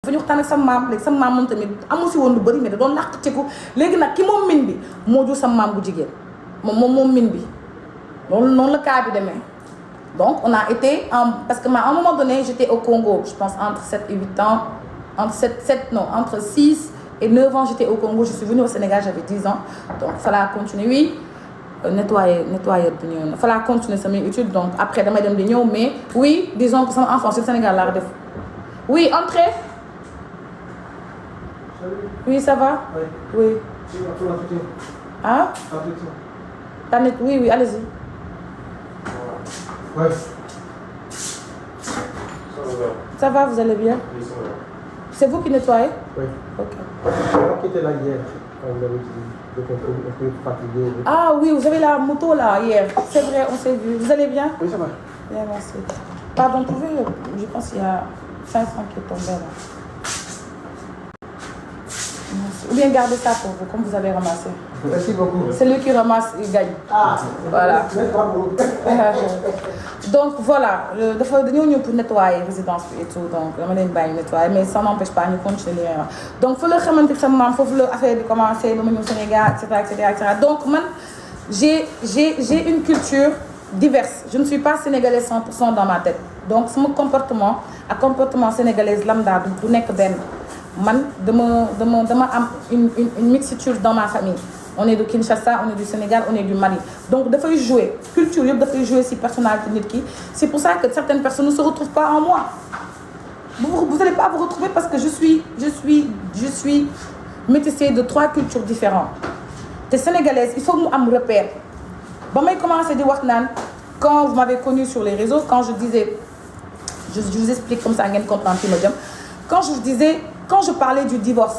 dafa ñu waxtaan ak sama maam léegi sama maam moom tamit amu si woon lu bëri mais da doon làqatiku léegi nag ki moom min bi moo jur sama maam bu jigéen moom min bi noonu la cas bi demee. Donc on a été parce que à un moment donné j'étais au Congo, je pense entre 7 et 8 ans, entre 6 et 9 ans j'étais au Congo, je suis venue au Sénégal, j'avais 10 ans. Donc il fallait continuer, oui, nettoyer bi ñëw na, fallait continuer samay études, donc après damay dem di ñëw, mais oui, disons que sama enfance au Sénégal laa def. Oui, entrez. Oui, ça va? Oui. Ah? Oui, allez-y. Ouais. Ça va, vous allez bien? Oui, ça va. C'est vous qui nettoyez? Oui. Ok. Moi qui étais là hier, on avait dit un peu fatigué. Ah oui, vous avez la moto là hier. C'est vrai, on s'est vu. Vous allez bien? Oui, ça va. Bien, merci. Pardon, je pense qu'il y a 500 qui est tombé là. Merci. Ou bien gardez ça pour vous, comme vous avez ramassé. Merci beaucoup. Celui qui ramasse, il gagne. Ah, voilà. Donc voilà, dafa dañoo ñëw pour nettoyer résidence bi et tout, donc dama leen bàyyi nettoyer, mais ça n'empêche pas ñu continuer li may wax. Donc fa la xamante sama maam foofu la affaire bi commencé ba ma ñëw Sénégal, et cetera. Donc man j'ai une culture diverse. Je ne suis pas sénégalaise 100% dans ma tête. Donc sama comportement ak comportement sénégalaise lambda du nekk benn. Man dama am une mixture dans ma famille. On est de Kinshasa, on est du Sénégal, on est du Mali. Donc dafay jouer culture yëpp dafay jouer ci personnalité nit ki. C'est pour ça que certaines personnes ne se retrouvent pas en moi. Vous allez pas vous retrouver parce que je suis métissée de 3 cultures différentes. Te sénégalaise, il faut mu am repère. Ba may commencer di wax naan quand vous m'avez connue sur les réseaux, quand je disais, je vous explique comme ça ngeen comprendre fi ma jëm. Quand je parlais du divorce,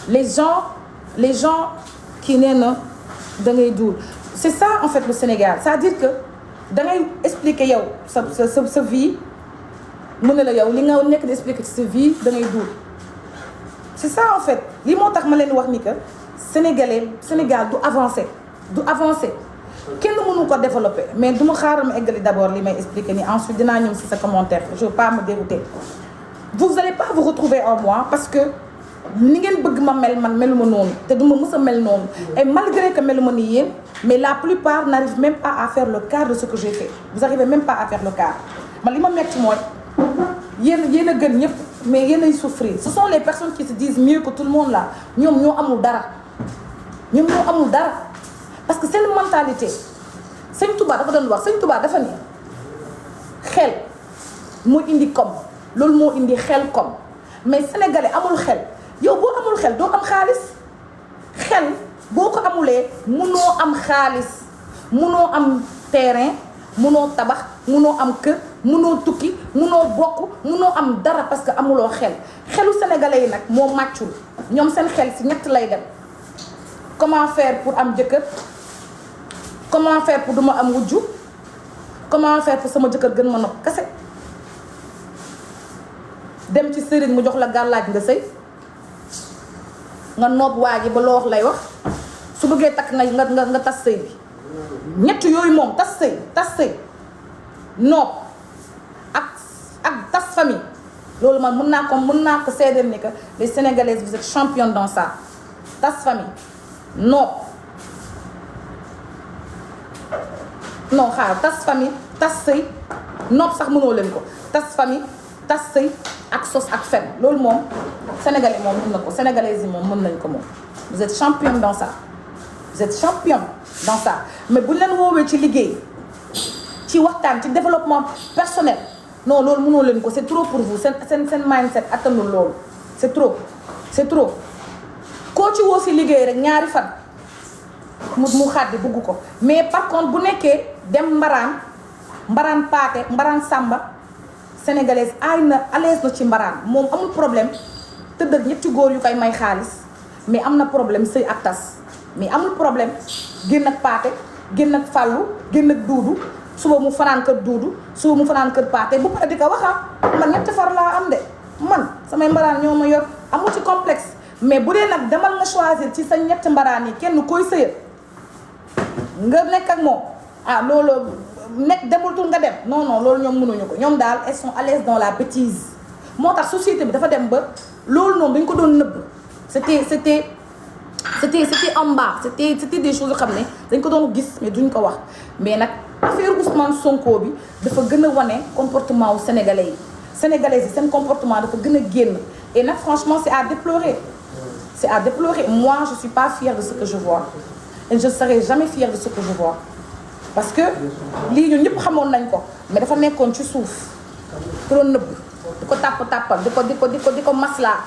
les gens qui nee na da ngay duul, c'est ça en fait le Sénégal, c'est-à-dire que da ngay expliquer yow sa vie mu ne la yow li nga nekk di expliquer ci sa vie da ngay duul. C'est ça en fait li moo tax ma leen wax ni que Sénégal du avancer kenn mënu ko développer, mais du ma xaaral ma eggali d'abord li may expliquer ni ensuite dinaa ñëw ci sa commentaire, je veux pas me dérouter. Vous n'allez pas vous retrouver en moi parce que ni ngeen bëgg ma mel man meluma noonu te duma mës a mel noonu, et malgré que meluma ni yéen, mais la plupart n'arrivent même pas à faire le quart de ce que j'ai fait. Vous arrivez même pas à faire le quart. Man li ma metti mooy yéen a gën ñëpp mais yéen ay souffrir. Ce sont les personnes qui se disent mieux que tout le monde là, ñoom ñoo amul dara parce que c'est une mentalité. Sëñ Touba dafa doon wax, Sëñ Touba dafa ni xel moo indi kom, loolu moo indi xel kom, mais sénégalais amul xel. Yow boo amul xel doo am xaalis, xel boo ko amulee munoo am xaalis, munoo am terrain, munoo tabax, munoo am kër, munoo tukki, munoo bokk, munoo am dara parce que amuloo xel. Xelu sénégalais yi nag moo màccul, ñoom seen xel ci ñett lay dem. Comment faire pour am jëkkër? Comment faire pour duma am wujju? Comment faire pour sama jëkkër gën ma nopp kese? Dem ci sëriñ mu jox la gàllaaj nga sëy, nga nopp waa ji ba loo wax lay wax, su bëggee takk nga tas sëy bi. Ñett yooyu moom tas sëy nopp ak tas famille, loolu man mën naa ko seedeel ni que les Sénégalaises vous êtes championnes dans ça. Tas famille nopp non xaar tas famille tas sëy nopp sax mënoo leen ko, tas famille tas sëy ak sos ak fen, loolu moom sénégalais moom mën na ko, sénégalais yi moom mën nañ ko moom. Vous êtes champion dans ça, mais bu leen woowee ci liggéey, ci waxtaan, ci développement personnel, non loolu mënoo leen ko, c'est trop pour vous. seen mindset attanul loolu, c'est trop koo ci woo si liggéey rek ñaari fan mu xaddi bugg ko. Mais par contre bu nekkee dem mbaraan paate mbaraan sàmba, sénégalaise à l'aise na ci mbaraan, moom amul problème tëdd ak ñetti góor yu koy may xaalis, mais am na problème sëy ak tas, mais amul problème génn ak paate, génn ak fàllu, génn ak duudu, suba mu fanaan kër duudu, suba mu fanaan kër paate, bu pare di ko waxa man ñetti far laa am de, man samay mbaraan ñoo ma yor, amul ci complexe. Mais bu dee nag demal nga choisir ci sa ñetti mbaraan yi kenn koy sëyal nga nekk ak moom, loolu nekk demul tul nga dem, non loolu ñoom mënuñu ko. Ñoom daal elles sont à l'aise dans la bêtise, moo tax société bi dafa dem ba loolu noonu dañ ko doon nëbb c'était en bas c'était des choses yoo xam ne dañ ko doon gis mais duñ ko wax mais nag affaire Ousmane Sonko bi dafa gën a wane comportement wu sénégalais yi seen comportement dafa gën a génn et nag franchement c'est à déplorer moi je suis pas fière de ce que je vois et je serai jamais fière de ce que je vois parce que lii ñun ñëpp xamoon nañ ko mais dafa nekkoon ci suuf ko doon nëbb di ko tàppal di ko maslaa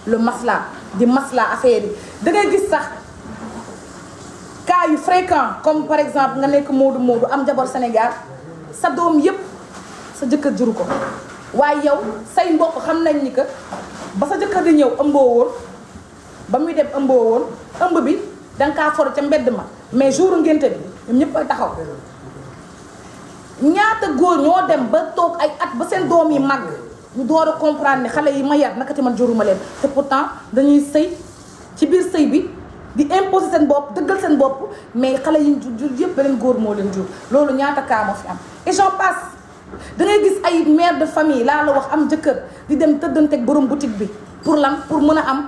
le masla di masla affaire yi da ngay gis sax cas yu fréquent comme par exemple nga nekk Moodu am jabar Sénégal sa doom yëpp sa jëkkër juru ko waaye yow say mbokk xam nañ ni que ba sa jëkkër di ñëw ëmboo woon ba muy dem ëmboo woon ëmb bi danga kaa for ca mbedd ma mais jour ngénte bi ñoom ñëpp ay taxaw ñaata góor ñoo dem ba toog ay at ba seen doom yi màgg ñu door a comprendre ne xale yi ma yar naka te man juruma leen te pourtant dañuy sëy ci biir sëy bi di imposer seen bopp dëggal seen bopp mais xale yi jur yëpp beneen góor moo leen jur loolu ñaata cas moo fi am et j'en passe da ngay gis ay mère de famille laa la wax am jëkkër di dem tëddanteeg borom boutique bi pour lan pour mën a am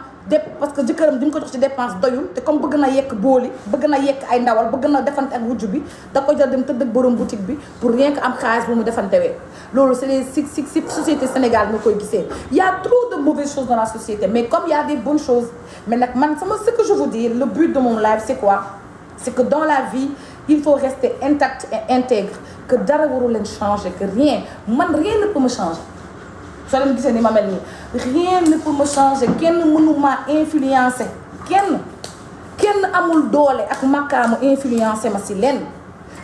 parce que jëkkëram di mu ko jox ci dépense doyul te comme bëgg na yekk booli bëgg na yekk ay ndawal bëgg na defante ak wujju bi da ko jël dem tëdd ak borom boutique bi pour rien que am xaalis bu mu defantewee loolu c'est les si société Sénégal nga koy gisee y a trop de mauvaises choses dans la société mais comme y a des bonnes choses mais nag man ce que je veux dire le but de mon live c'est quoi c'est que dans la vie il faut rester intact et intègre que dara warul leen changer que rien ne peut me changer soo leen gisee ni ma mel nii rien ne peut me changer kenn mënuma influencer kenn amul doole ak makkaamu influencer ma si lenn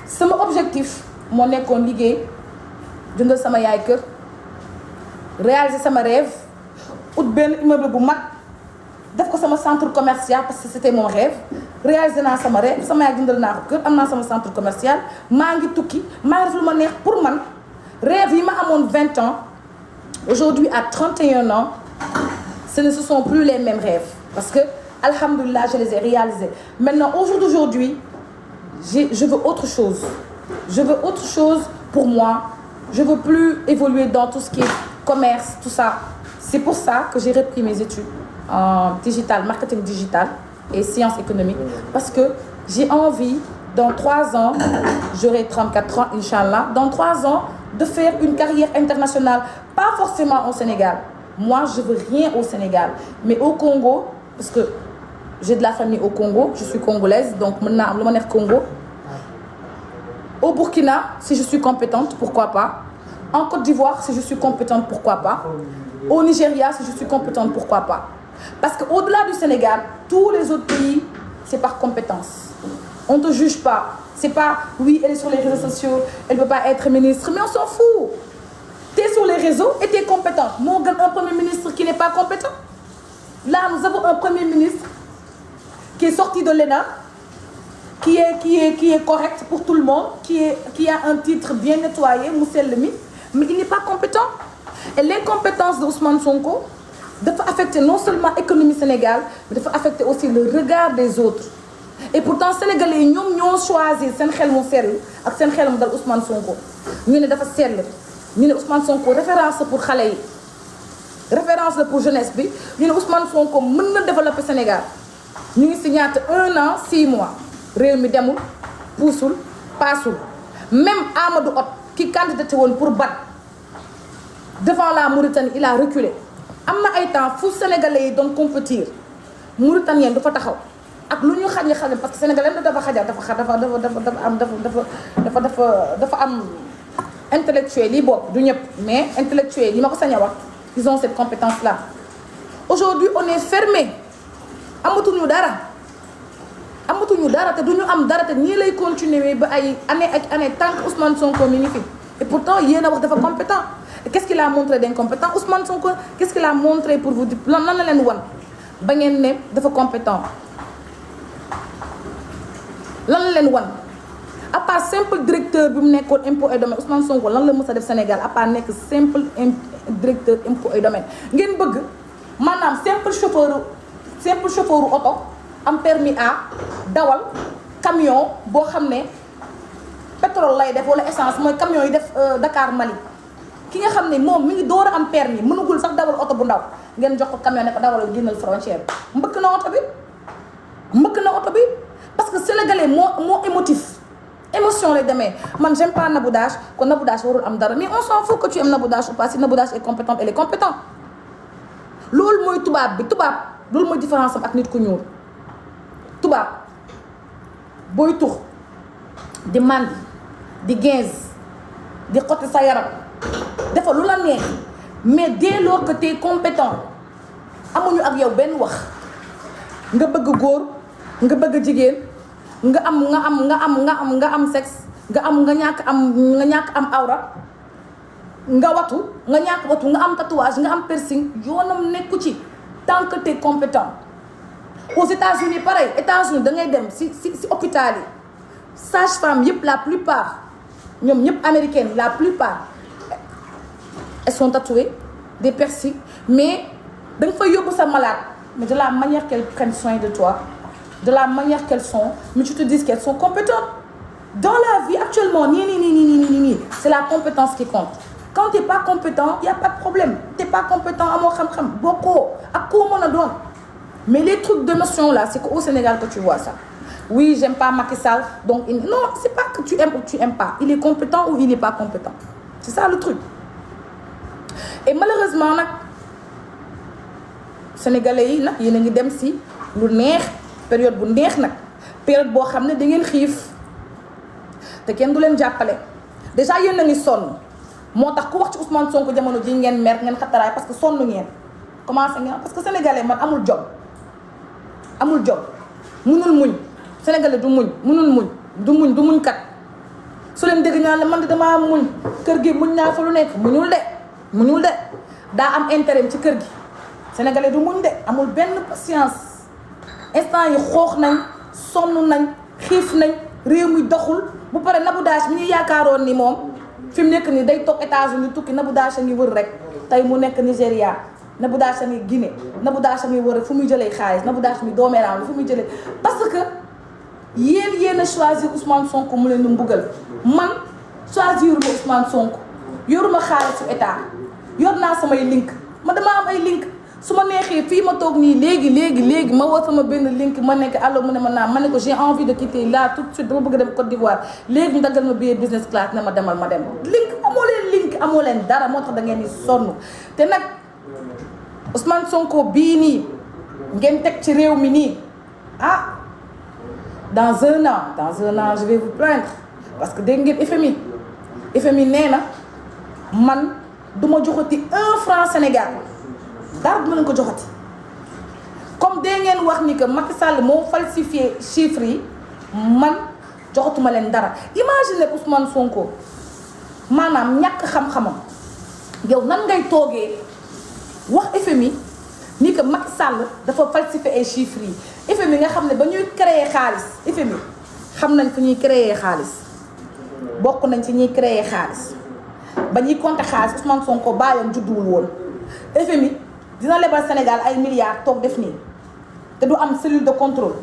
sama objectif moo nekkoon liggéey jëndal sama yaay kër réaliser sama rêve ut benn immeuble bu mag def ko sama centre commercial parce que c'était mon rêve réaliser naa sama rêve sama yaay jëndal naa ko kër am naa sama centre commercial maa ngi tukki maa ngi def lu ma neex pour man rêve yi ma amoon 20 ans aujourd'hui à 31 ans ce ne sont plus les mêmes rêves parce que alhamdoulilah je les ai réalisés maintenant au jour d'aujourd'hui je veux autre chose pour moi je veux plus évoluer dans tout ce qui est commerce tout ça c'est pour ça que j'ai repris mes études en marketing digital et sciences économiques parce que j'ai envie dans 3 ans j'aurai 34 ans Inch'Allah dans 3 ans de faire une carrière internationale pas forcément au Sénégal moi je veux rien au Sénégal mais au Congo parce que j'ai de la famille au Congo je suis congolaise donc mën naa am lu ma neex Congo au Burkina si je suis compétente pourquoi pas en Côte d'Ivoire si je suis compétente pourquoi pas au Nigeria si je suis compétente pourquoi pas parce que au-delà du Sénégal tous les autres pays c'est par compétence on te juge pas c'est pas oui elle est sur les réseaux sociaux elle peut pas être ministre mais on s'en fout t'es sur les réseaux et t'es compétente moo gën un premier ministre qui n'est pas compétent là nous avons un premier ministre qui est sorti de l'ENA qui est correct pour tout le monde qui a un titre bien nettoyé mu sell mi mais il n'est pas compétent et l'incompétence de Ousmane Sonko dafa affecter non seulement l'économie Sénégal mais dafa affecter aussi le regard des autres et pourtant sénégalais yi ñoom ñoo choisir seen xel mu sell ak seen xel mu dal Ousmane Sonko ñu ne dafa sell ñu ne Ousmane Sonko référence pour xale yi référence la pour jeunesse bi ñu ne Ousmane Sonko mën na développer Sénégal ñu ngi si ñaata 1 an 6 mois réew mi demul puusul paasul même Amadou Hott ki candidaté woon pour BAD devant la Mauritanie il a reculé am na ay temps fu sénégalais yi doon compétir mauritanien du fa taxaw ak lu ñu xañ parce que sénégalais dafa xajar dafa am intellectuel yi bopp du ñëpp mais intellectuel yi ma ko sañ a wax ils ont cette compétence là aujourd'hui on est fermé amatuñu dara te duñu am dara te ñii lay continuer ba ay année ak année tant que Ousmane Sonko mi ngi fi et pourtant yéen a wax dafa compétent et qu'est-ce qu'il a montré d'incompétent Ousmane Sonko qu'est-ce qu'il a montré pour vous dire lan la leen wan ba ngeen ne dafa compétent lan la leen wan à part simple directeur bi mu nekkoon impôt et domaine Ousmane Sonko lan la mës a def Sénégal à part nekk simple directeur impôt et domaine ngeen bëgg maanaam simple chauffeur oto am permis à dawal camion boo xam ne pétrole lay def wala essence mooy camion yi def Dakar Mali ki nga xam ne moom mi ngi door a am permis mënugul sax dawal oto bu ndaw ngeen jox ko camion ne ko dawal génnal frontière mbëkk na oto bi parce que sénégalais moo émotif émotion lay demee man j'aime pas Nabou Dash kon Nabou Dash warul am dara mais on s'en fout que tu aimes Nabou Dash ou pas. Si Nabou Dash est compétente elle est compétente loolu mooy tubaab loolu mooy différence am ak nit ku ñuul. tubaab booy tux di màndi di ginz di xotti sa yaram dafa lu la neex mais dès lors que tu es compétent amuñu ak yow benn wax nga bëgg góor nga bëgg jigéen nga am sexe nga ñàkk am awra nga watu nga ñàkk watu nga am tatouage nga am piercing yoonam nekku ci tant que tu es compétent. Aux États-Unis pareil États-Unis da ngay dem si hôpital yi sage-femme yëpp la plupart ñoom ñëpp américaines la plupart elles sont tatouées des piercings mais da nga fay yóbbu sa malade mais de la manière qu'elles prennent soin de toi de la manière qu'elles sont mais tu te dis qu'elles sont compétentes dans la vie actuellement nii c'est la compétence qui compte. Quand t'es pas compétent y a pas de problème t'es pas compétent amoo xam-xam bokkoo ak koo mën a doon. Mais les trucs de notion là, c'est qu'au Sénégal que tu vois ça. Oui, j'aime pas Macky Sall, donc non, c'est pas que tu aimes ou tu aimes pas. Il est compétent ou il n'est pas compétent. C'est ça le truc. Et malheureusement nag sénégalais yi nag yéen a ngi dem si lu neex période bu neex nag période boo xam ne da ngeen xiif te kenn du leen jàppale déjà yéen a ngi sonn moo tax ku wax ci Ousmane Sonko jamono ji ngeen mer ngeen xattaraay parce que sonn ngeen commencé ngeen parce que sénégalais man amul jom munul muñ sénégalais du muñ kat su leen dégg ñaan la man de damaa muñ kër gi muñ naa fa lu nekk muñul de daa am intérêt ci kër gi sénégalais du muñ de amul benn patience instant yi xoox nañ sonn nañ xiif nañ réew mi doxul bu pare Nabou Dash mi ñu yaakaaroon ni moom fi mu nekk nii day toog États-Unis tukki Nabou Dash a ngi wër rek tey mu nekk Nigéria Nabou Dash a ngi Guinée Nabou Dash a ngi wër fu muy jëlee xaalis Nabou Dash mi doomeeraam fu muy jëlee parce que yéen a choisir Ousmane Sonko mu leen di mbugal man choisiruma Ousmane Sonko yoruma xaalisu état yor naa samay link ma dama am ay link su ma neexee fii ma toog nii léegi ma woo sama benn link ma nekk allo mu ne ma naa ma ne ko j'ai envie de quitter là tout de suite dama bëgg dem Côte d'Ivoire léegi ñu daggal ma billet business class ne ma demal ma dem link amoo leen dara moo tax da ngeen di sonn te nag Ousmane Sonko bii nii ngeen teg ci réew mi nii dans un an je vais vous plaindre parce que dégg ngeen FMI nee na man duma joxati 1 franc Sénégal dara duma leen ko joxati comme dee ngeen wax ni que Macky Sall moo falsifié chiffres yi man joxatuma leen dara imagine Ousmane Sonko maanaam ñàkk xam-xamam yow nan ngay toogee wax FMI ni que Macky Sall dafa falsifié ay chiffres yi FMI nga xam ne ba ñuy créer xaalis FMI xam nañ fu ñuy créer xaalis bokk nañ ci ñuy créer xaalis ba ñuy compter xaalis Ousmane Sonko bàyyam judduwul woon FMI dina lebal Sénégal ay milliards toog def nii te du am cellule de contrôle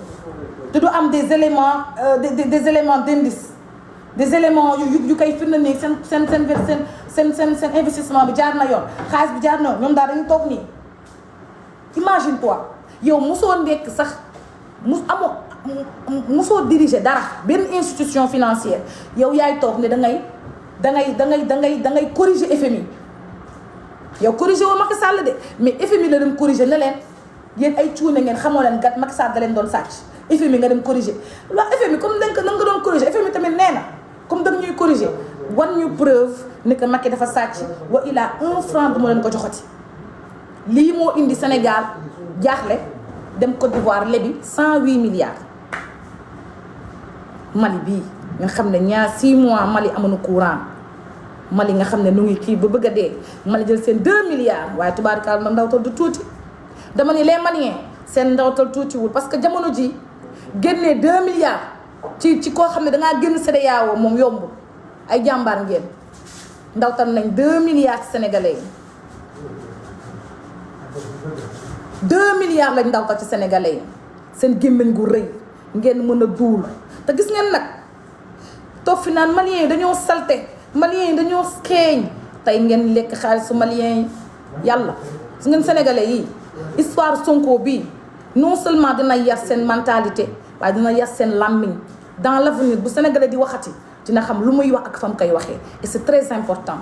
te du am des éléments des éléments d'indice des éléments yu koy firnde nii seen investissement bi jaar na yoon xaalis bi jaar na yoon ñoom daal dañu toog nii imagine toi yow mosoo nekk sax mosoo diriger dara benn institution financière yow yaay toog ne da ngay corriger FMI yow corriger woo Macky Sall de mais FMI la dem corriger ne leen yéen ay cuune ngeen xamoo leen gat Macky Sall da leen doon sàcc FMI nga dem corriger waaw FMI comme da nga doon corriger FMI tamit nee na comme da nga ñuy corriger wan ñu preuve ne que Macky dafa sàcc wa il a 1 franc du ma leen ko joxati lii moo indi Sénégal jaaxle dem Côte d'Ivoire lebi 108 milliards Mali bii nga xam ne 6 mois Mali amuñu courant Mali nga xam ne nu ngi kii ba bëgg a dee Mali jël seen 2 milliards waaye tubaarkaal ma ndawtal du tuuti dama ni les Maliens seen ndawtal tuutiwul parce que jamono ji génnee 2 milliards ci koo xam ne dangaa génn CEDEAO moom yombul ay jàmbaar ngeen ndawtal nañ 2 milliards sénégalais yi 2 milliards lañ ndawtal ci sénégalais yi seen gémmiñ gu rëy ngeen mën a duul te gis ngeen nag toog fi naan Maliens yi dañoo salte Maliens yi dañoo xeeñ tey ngeen lekk xaalisu malien yi yàlla su ngeen sénégalais yi histoire Sonko bii non seulement dina yar seen mentalité waaye dina yar seen làmmiñ dans l'avenir bu sénégalais di waxati dina xam lu muy wax ak fa mu koy waxee et c'est très important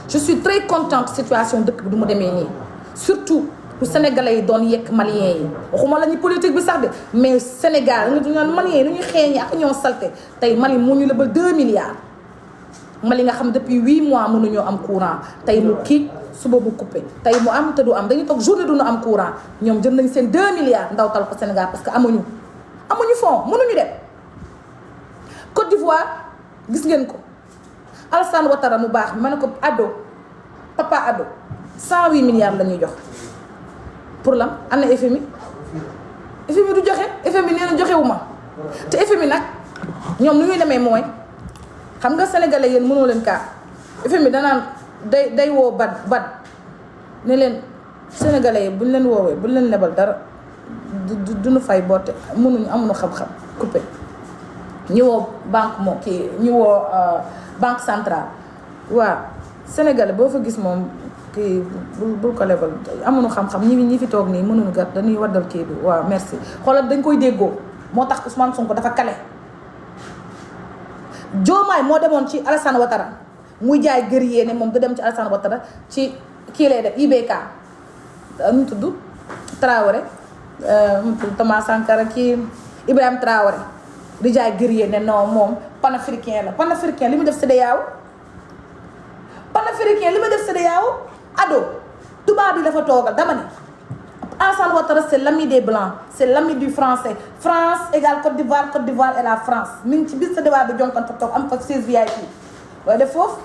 je suis très contente situation dëkk bi du mu demee nii surtout bu sénégalais yi doon yekk maliens yi waxuma la ñu politique bi sax de mais Sénégal nga duñu maliens yi nu ñuy xeeñi ak ñoo salte tey Mali moo ñu lebal 2 milliards Mali nga xam depuis 8 mois mënuñoo am courant tey mu kii suba bu coupé tey mu am te du am dañuy toog journée du ñu am courant ñoom jël nañ seen 2 milliards ndaw tal ko Sénégal parce que amuñu fond mënuñu dem Côte d'Ivoire gis ngeen ko Alassane Ouattara mu baax ma ne ko papa Ado 108 milliards la ñuy jox pour lam ana FMI du joxe FMI nee na joxewu ma te FMI nag ñoom nu ñuy demee mooy xam nga sénégalais yéen mënoo leen kaa FMI danaan day woo bad ne leen sénégalais yi buñ leen woowee buñ leen lebal dara duñu fay boote amuñu xam-xam coupé ñu woo banque moo kii ñu woo banque centrale waaw sénégalais boo fa gis moom kii bul ko lebal amuñu xam-xam ñi fi toog nii mënuñu gat dañuy waddal kii bi waaw merci xoolal dañ koy déggoo moo tax Ousmane Sonko dafa kale Diomaye moo demoon ci Alassane Ouattara muy jaay guerrier ne moom du dem ci Alassane Ouattara ci kii lay def IBK nu tudd Traoré mu tudd Thomas Sankara kii Ibrahima Traoré di jaay guerrier ne non moom panafricain la panafricain li mu def CEDEAO panafricain li mu def CEDEAO ado tubaab bi dafa toogal dama ne Alassane Ouattara c'est l'ami des blancs c'est l'ami du français France égale Côte d'Ivoire et la France mi ngi ci biir CEDEAO bi jonkan fa toog am fa 16 VIP waaye def foofu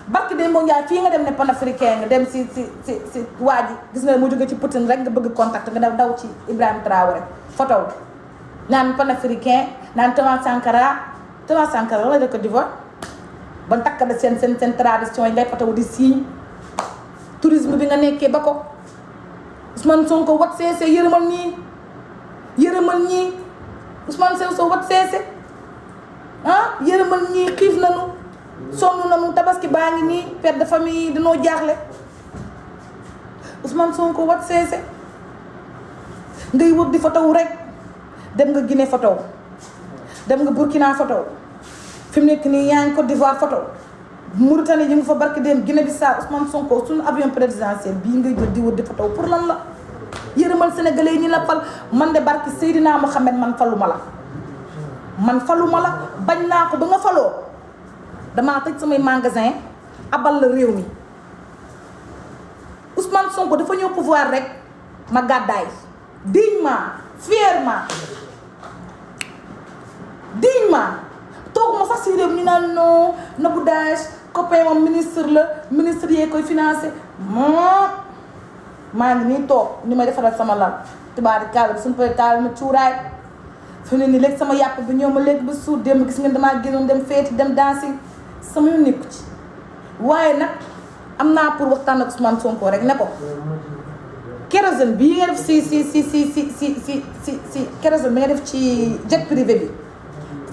barki de moo njaay fii nga dem ne panafricain nga dem si waa ji gis nga mu jóge ci Poutine rek nga bëgg contact nga daw ci Ibrahima Traoré photo naan panafricain naan Thomas Sankara wala de Côte d'Ivoire ba takk da seen tradition yi ngay photo di siiñ tourisme bi nga nekkee ba ko Ousmane Sonko wat seese yërëmal ñii Ousmane Sonko wat seese yërëmal ñii xiif nañu sonn nañu tabaski baa ngi nii père de famille yi dañoo jaaxle Ousmane Sonko wat seese ngay wër di photo rek dem nga Guinée photo dem nga Burkina photo fi mu nekk nii yaa ngi Côte d'Ivoire photo Mauritanie ñu ngi fa barki dem Guinée Bissau Ousmane Sonko suñu avion présidentiel bii ngay jël di wër di photo pour lan la yërëmal sénégalais yi ñi la fal man de barki Seydina Mohamed man faluma la bañ naa ko ba nga faloo damaa tëj samay magasin abal la réew mi Ousmane Sonko dafa ñëw pouvoir rek ma gàddaay dignement fièrement toog ma sax si réew ñu naan non Nabou Dash copain moom ministre yee koy financé maa ngi nii toog ni may defaral sama lal tubaari kaala bi suñu koy taal ma cuuraay fi ne nii léegi sama yàpp bi ñëw ma léegi ba suur dem gis ngeen damaa génnoon dem feeti dem dansi sama yoon nekku ci waaye nag am naa pour waxtaan ak Ousmane Sonko rek ne ko kérosène bii nga def si kérosène bi nga def ci jet privé bi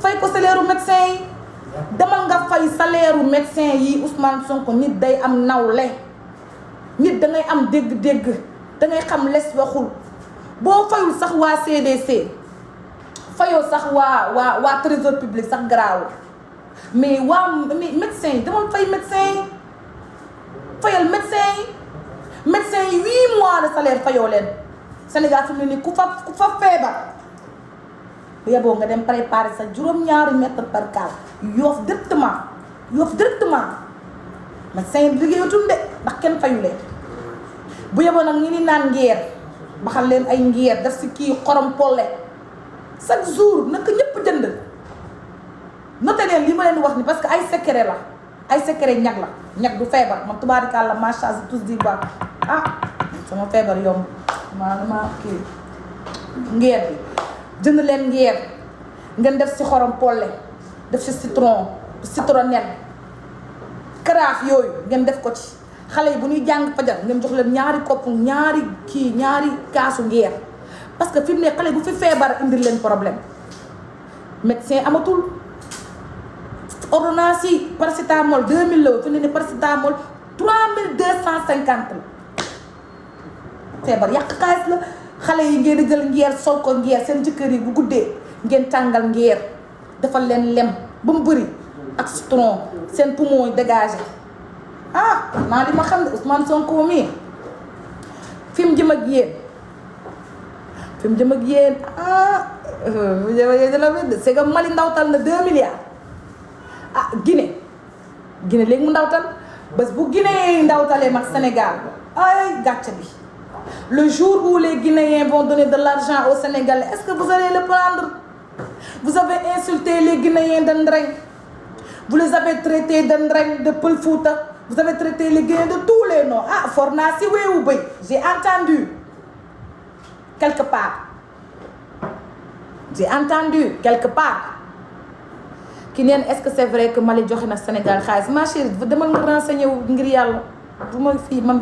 fay ko salaire u médecin yi demal nga fay salaire u médecin yi Ousmane Sonko nit day am nawle nit dangay am dégg-dégg dangay xam les waxul boo fayul sax waa CDC fayoo sax waa trésor public sax garaawul mais médecin yi demal fay médecin yi fayal médecin yi 8 mois de salaire fayoo leen Sénégal fi mu ne nii ku fa feebar bu yeboo nga dem préparer sa juróom-ñaari mètre par case yoof directement médecin yi liggéeyatul de ndax kenn fayu leen bu yeboo nag ñu ni naan ngeer baxal leen ay ngeer daf si kii xorom polle chaque jour naka ñëpp jënd noté leen li ma leen wax ni parce que ay secret la ay secret ñag du feebar man tubaarikàlla macha allah tous di baax sama feebar yomb maa kii ngeer bi jënd leen ngeer ngeen def si xorom polle def si citronnelle karaaf yooyu ngeen def ko ci xale yi bu ñuy jàng fajar ngeen jox leen ñaari kaasu ngeer parce que fi mu ne xale bu fi feebar indil leen problème médecin amatul ordonnance yi paracétamol 2000 la fi mu ne paracétamol 3250 la feebar yàq xaalis la. xale yi ngeen di jël ngeer sol ko ngeer seen jëkkër yi bu guddee ngeen tàngal ngeer defal leen lem ba mu bëri ak citron seen poumon yi dégagé maa li ma xam ne Ousmane Sonko mii fi mu jëm ak yéen c'est que Mali ndawtal na 2 milliards Guinée léegi mu ndawtal bés bu Guinée ndawtalee mag Sénégal ay gàcce bi le jour où les Guinéens vont donner de l'argent aux Sénégalais, est-ce que vous allez le prendre? Vous avez insulté les Guinéens de Ndreng. Vous les avez traités de Ndreng, de Peul Fouta. Vous avez traité les Guinéens de tous les noms. Fornassi, oui ou oui. J'ai entendu. Quelque part. Kineen, est-ce que c'est vrai que Mali joxe na Sénégal xaalis? Ma chérie, demal nga renseigner wu ngir yàlla. Du ma fii man.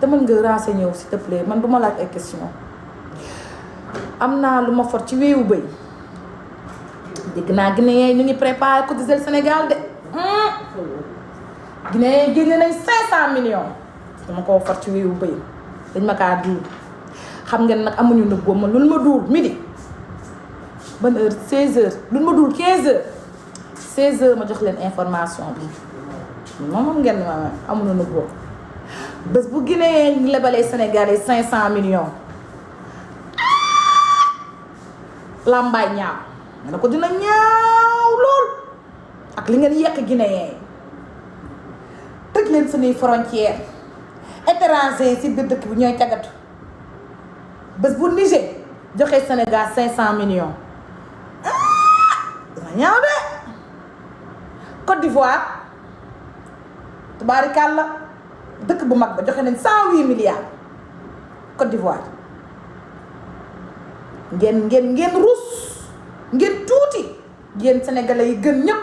demal nga renseigné wu s'il te plaît man du ma laaj ay question am naa lu ma for ci wéewu bëy dégg naa Guinéen ñu ngi préparé cotiser Sénégal de Guinéen génne nañ 500 millions dama koo for ci wéewu bëy dañ ma kaa duul xam ngeen nag amuñu nëb boobu man lu ma duul midi ban heure 16h lu ma duul 15h 16h ma jox leen information bi moom ngeen ma amuñu nëb boobu bés bu Guinée lebalee Sénégalais 500 millions lambaay ñaaw nga ne ko dina ñaaw lool ak li ngeen yekk Guinéen yi tëj leen suñuy frontière étranger ci biir dëkk bi ñooy cagatu bés bu Niger joxee Sénégal 500 millions dina ñaaw de Côte d'Ivoire tubaarikàlla dëkk bu mag ba joxe nañ 108 milliards Côte d'Ivoire ngeen ruus ngeen tuuti yéen sénégalais yi gën ñëpp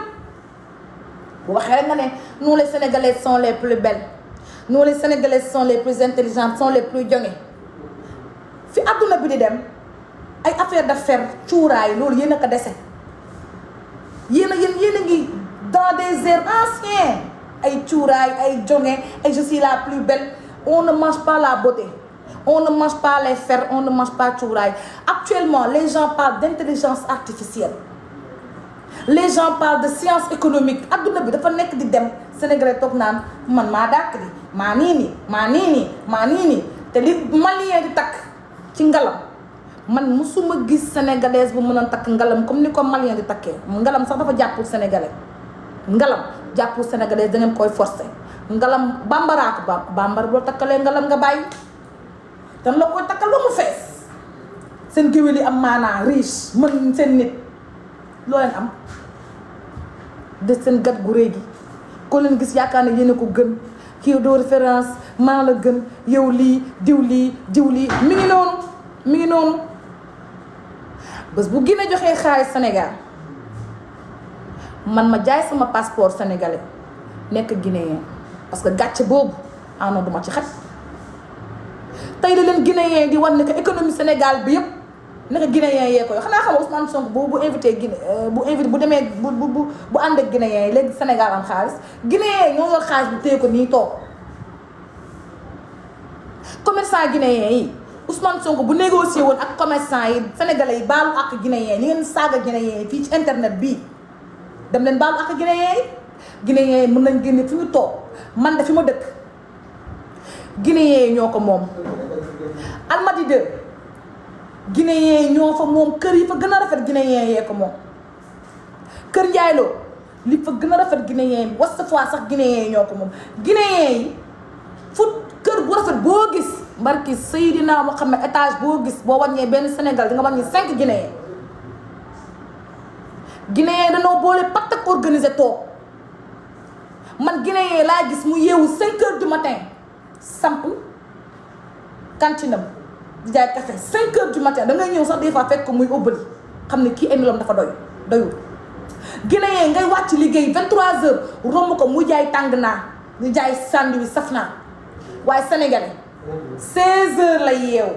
bu waxee rek nga ne nous les sénégalais sont les plus belles nous les sénégalais sont les plus intelligents sont les plus jonge fi adduna bi di dem ay affaire d'affaires cuuraay loolu yéen a ko dese yéen a ngi dans des airs anciens ay cuuraay ay jonge ay je suis la plus belle on ne mange pas la beauté on ne mange pas les fers on ne mange pas cuuraay actuellement les gens parlent d'intelligence artificielle les gens parlent de science économique adduna bi dafa nekk di dem sénégalais toog naan man maa dàkk di maa nii nii te li malien di takk ci ngalam man musuma gis sénégalaise bu mën a takk ngalam comme ni ko malien di takkee ngalam sax dafa jàppul sénégalais ngalam jàppul sénégalais da ngeen koy forcer ngalam bambaraako bambar boo takkalee ngalam nga bàyyi dan la koy takkal ba mu fees seen géwél yi am maanaa riche mën seen nit loo leen am de seen gat gu réy gi koo leen gis yaakaar ne yéen a ko gën kii doo référence maa la gën yow lii diw lii mi ngi noonu bés bu Guinée joxee xaalis Sénégal man ma jaay sama passeport sénégalais nekk guinéen parce que gàcce boobu non duma ci xaj tey da leen guinéen di war ne que économie Sénégal bi yëpp naka guinéen yee ko yoo xanaa xam Ousmane Sonko bu invité Guinée bu demee bu ànd ak guinéen yi léegi Sénégal am xaalis guinéen ñoo yor xaalis bi téye ko nii toog commerçant guinéen yi Ousmane Sonko bu négocié woon ak commerçant yi sénégalais yi baalu ak guinéen yi ngeen saaga guinéen yi fii ci internet bii dem leen baalu ak guinéen yi mën nañ génne fi ñu toog man de fi ma dëkk guinéen yi ñoo ko moom Almadies 2 guinéen yi ñoo fa moom kër yi fa gën a rafet guinéen yee ko moom kër njaayloo li fa gën a rafet guinéen yi wasta fois sax guinéen yi ñoo ko moom guinéen yi fu kër bu rafet boo gis mbarki Seydina Mohamed étage boo gis boo wàññee benn Sénégal di nga wàññi 5 guinéen guinéen dañoo boole pat ak organisé toog man guinéen laa gis mu yeewu 5 heures du matin samp kantinam di jaay café 5 heures du matin da ngay ñëw sax des fois fekk ko muy óbbali xam ne kii ay meloom dafa doyul guinéen ngay wàcc liggéey 23 heures romb ko mu jaay tàng naa di jaay sandwich saf naa waaye sénégalais 16 heures la yeewu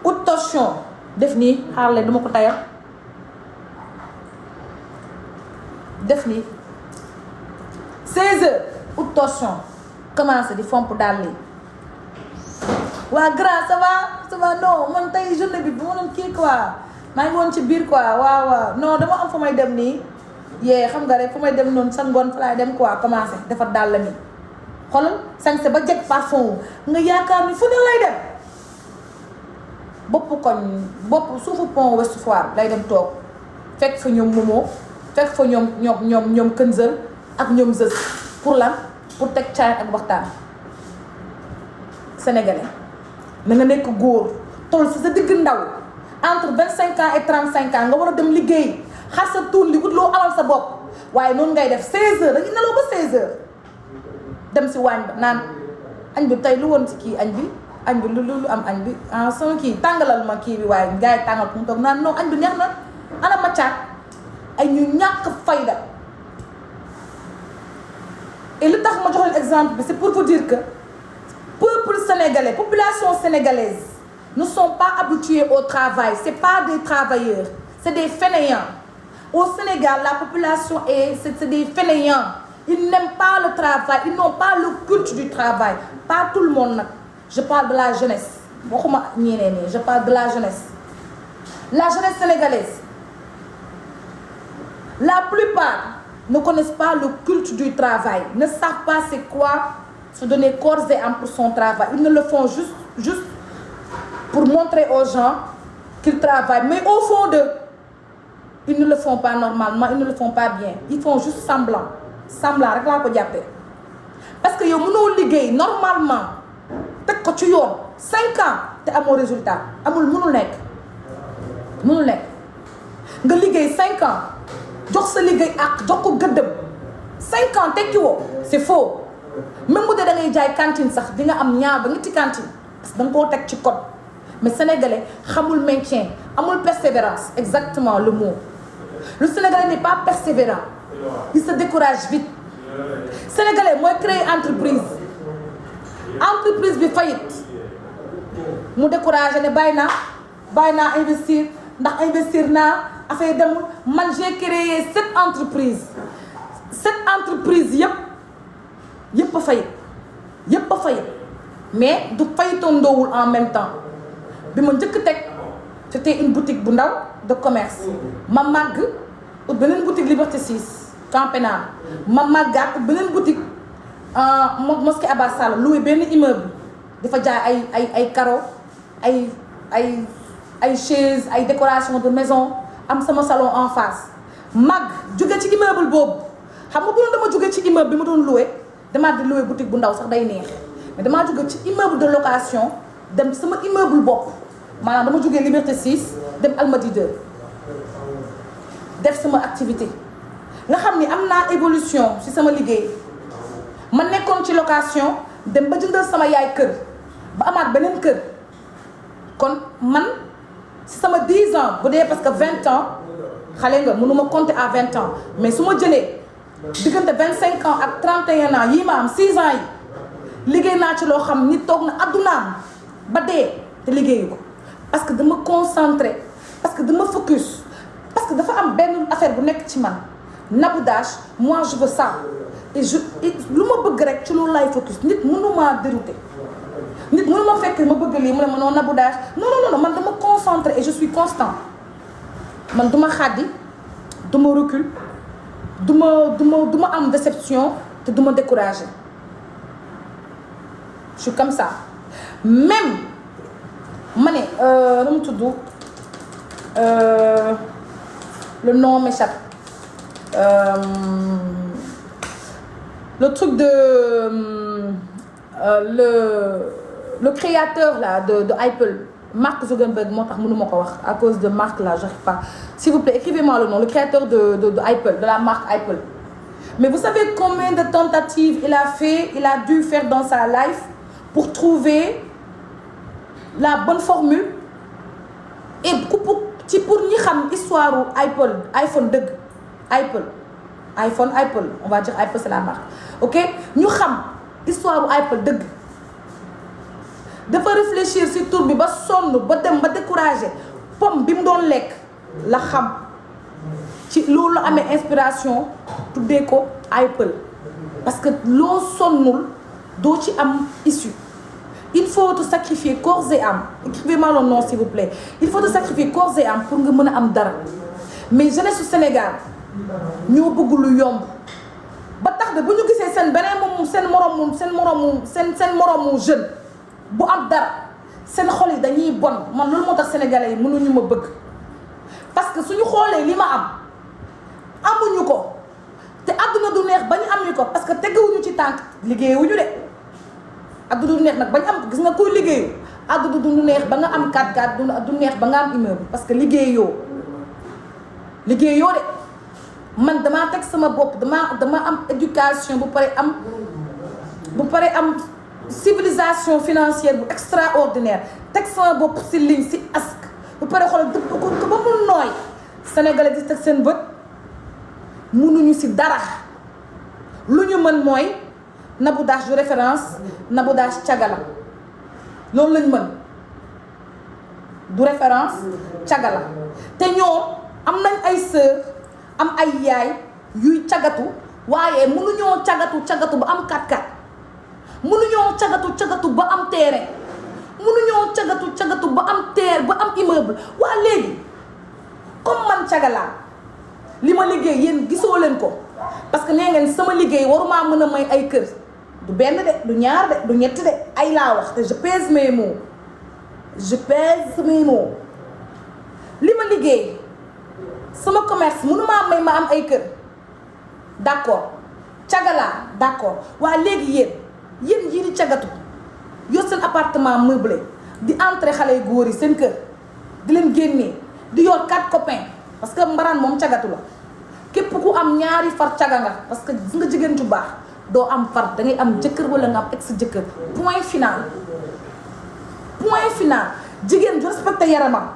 ut torchon def nii xaar leen duma ko tayal def nii 16h ut torchon commencé di fomp daal lii waa grand ça va non man tey journée bi bu ma doon kii quoi maa ngi woon ci biir quoi waaw non dama am fu may dem nii yee xam nga rek fu may dem noonu sa ngoon fa laay dem quoi commencé defar daal la nii xoolal sañse ba jeg parfum nga yaakaar ni fu ne lay dem bopp suufu pont Ouest Foire lay dem toog fekk fa ñoom Momo fekk fa ñoom Kënzël ak ñoom Zës pour lan pour teg caay ak waxtaan sénégalais na nga nekk góor toll si sa digg ndaw entre 25 ans et 35 ans nga war a dem liggéey xar sa tuun li ut loo amal sa bopp waaye noonu ngay def 16h dañuy nelaw ba 16h dem si waañ ba naan añ bi tey lu woon si kii añ bi lu am añ bi ah sama kii tàngalal ma kii bi waaye gars yi tàngal ko mu toog naan non añ bi neex na ana ma caat ay ñu ñàkk fayda et lu tax ma jox leen exemple bi c'est pour vous dire que peuple sénégalais population sénégalaise ne sont pas habitués au travail c'est pas des travailleurs c'est des fainéants au Sénégal la population c'est des fainéants ils n'aiment pas le travail ils n'ont pas le culte du travail pas tout le monde nag je parle de la jeunesse waxuma ñeneen ñi je parle de la jeunesse sénégalaise la plupart ne connaissent pas le culte du travail ne savent pas c'est quoi se donner corps et âme pour son travail ils ne le font juste pour montrer aux gens qu'ils travaillent mais au fond d'eux ils ne le font pas normalement ils ne le font pas bien ils font juste semblant rek laa ko jàppee parce que yow mënoo liggéey normalement teg ko ci yoon 5 ans te amoo résultat mënul nekk nga liggéey 5 ans jox sa liggéey ak jox ko gëddëm 5 ans tekki woo c'est faux même bu dee da ngay jaay cantine sax di nga am ñaar ba ñetti cantine parce que da nga koo teg ci code mais sénégalais xamul maintien amul persévérance exactement le mot le sénégalais n'est pas persévérant il se décourage vite sénégalais mooy créer entreprise bi faillite mu découragé ne bàyyi naa investir ndax investir naa affaire demul man j'ai créé 7 entreprises yëpp a faillite mais du fayitoondoowul en même temps bi ma njëkk teg c'était une boutique bu ndaw de commerce ma màgg ut beneen boutique Liberté 6 Camp Pénal ma màggaat ut beneen boutique mosquée Abbas Sall loué benn immeuble dafa jaay ay carreaux ay chaises ay décoration de maison am sama salon en face màgg jóge ci immeuble boobu xam nga bu doon dama jóge ci immeuble bi ma doon loué damaa di loué boutique bu ndaw sax day neex mais damaa jóge ci immeuble de location dem sama immeuble bopp maanaam dama jógee Liberté 6 dem Almadies 2 def sama activité nga xam ni am naa évolution ci sama liggéey ma nekkoon ci location dem ba jëndal sama yaay kër ba amaat beneen kër kon man ci sama 10 ans bu dee parce que 20 ans xale nga mënuma compter à 20 ans mais su ma jëlee diggante 25 ans ak 31 ans yii ma am 6 ans yi liggéey naa ci loo xam ni toog na addunaam ba dee te liggéeyu ko parce que dama concentré parce que dama focus parce que dafa am benn affaire bu nekk ci man Nabou Dash moi je veux ça et lu ma bëgg rek ci loolu laay focus nit mënuma dérouter nit mënuma fekk ma bëgg lii mu ne ma non Nabou Dash non man dama concentré et je suis constant man duma xaddi duma recul duma am déception te duma découragé je suis comme ça même ma ne nu mu tudd le nom m'échappe le truc de le créateur là de Apple Mark Zuckerberg moo tax mënuma ko wax à cause de Mark là j'arrive pas s'il vous plaît écrivez-moi le nom le créateur de Apple de la marque Apple mais vous savez combien de tentatives il a dû faire dans sa life pour trouver la bonne formule et pour ñi xam histoire iPhone dëgg Apple on va dire Apple c'est la marque ok ñu xam histoire Apple dëgg dafa réfléchir ci tur bi ba sonn ba dem ba découragé pomme bi mu doon lekk la xam ci loolu la amee inspiration tuddee ko Apple parce que loo sonnul doo ci am issue. Il faut te sacrifier corps et âme. Écrivez-moi le nom s'il vous plaît. Il faut te sacrifier corps et âme pour nga mën a am dara mais jeunesse su Sénégal ñoo bëgg lu yomb ba tax de bu ñu gisee seen beneen moom seen moromu jeune bu am dara seen xol yi dañuy bon man loolu moo tax sénégalais yi mënuñu ma bëgg parce que suñu xoolee li ma am amuñu ko te àdduna du neex ba ñu am ñu ko parce que teguwuñu ci tànk liggéeyuñu de. àdduna du neex nag bañ am gis nga kuy liggéeyu àdduna du neex ba nga am 4x4 du neex ba nga am immeuble parce que liggéeyoo de man damaa teg sama bopp dama am éducation bu pare am civilisation financière bu extraordinaire teg sama bopp si ligne si ask bu pare xoolal dëpp ko ba mu nooy sénégalais di teg seen bët mënuñu si dara lu ñu mën mooy Nabou Dash de référence Nabou Dash cagala loolu lañ mën du référence cagala te ñoom am nañ ay sœur am ay yaay yuy cagatu waaye mënuñoo cagatu ba am 4x4 mënuñoo cagatu ba am terrain mënuñoo cagatu ba am ba am immeuble waa léegi comme man cagalaa li ma liggéey yéen gisoo leen ko parce que nee ngeen sama liggéey waruma mën a may ay kër du benn de du ñaar de du ñett de ay laa wax te je pèse mes mots li ma liggéey sama commerce mënumaa may ma am ay kër d'accord cagalaa d'accord waaye léegi yéen yii di cagatu yor seen appartement meublé di entrer xale yu góor yi seen kër di leen génnee di yor 4 copains parce que mbaraan moom cagatu la képp ku am ñaari far caga nga parce que gis nga jigéen ju baax doo am far dangay am jëkkër wala nga am ex jëkkër point final jigéen ju respecté yaramam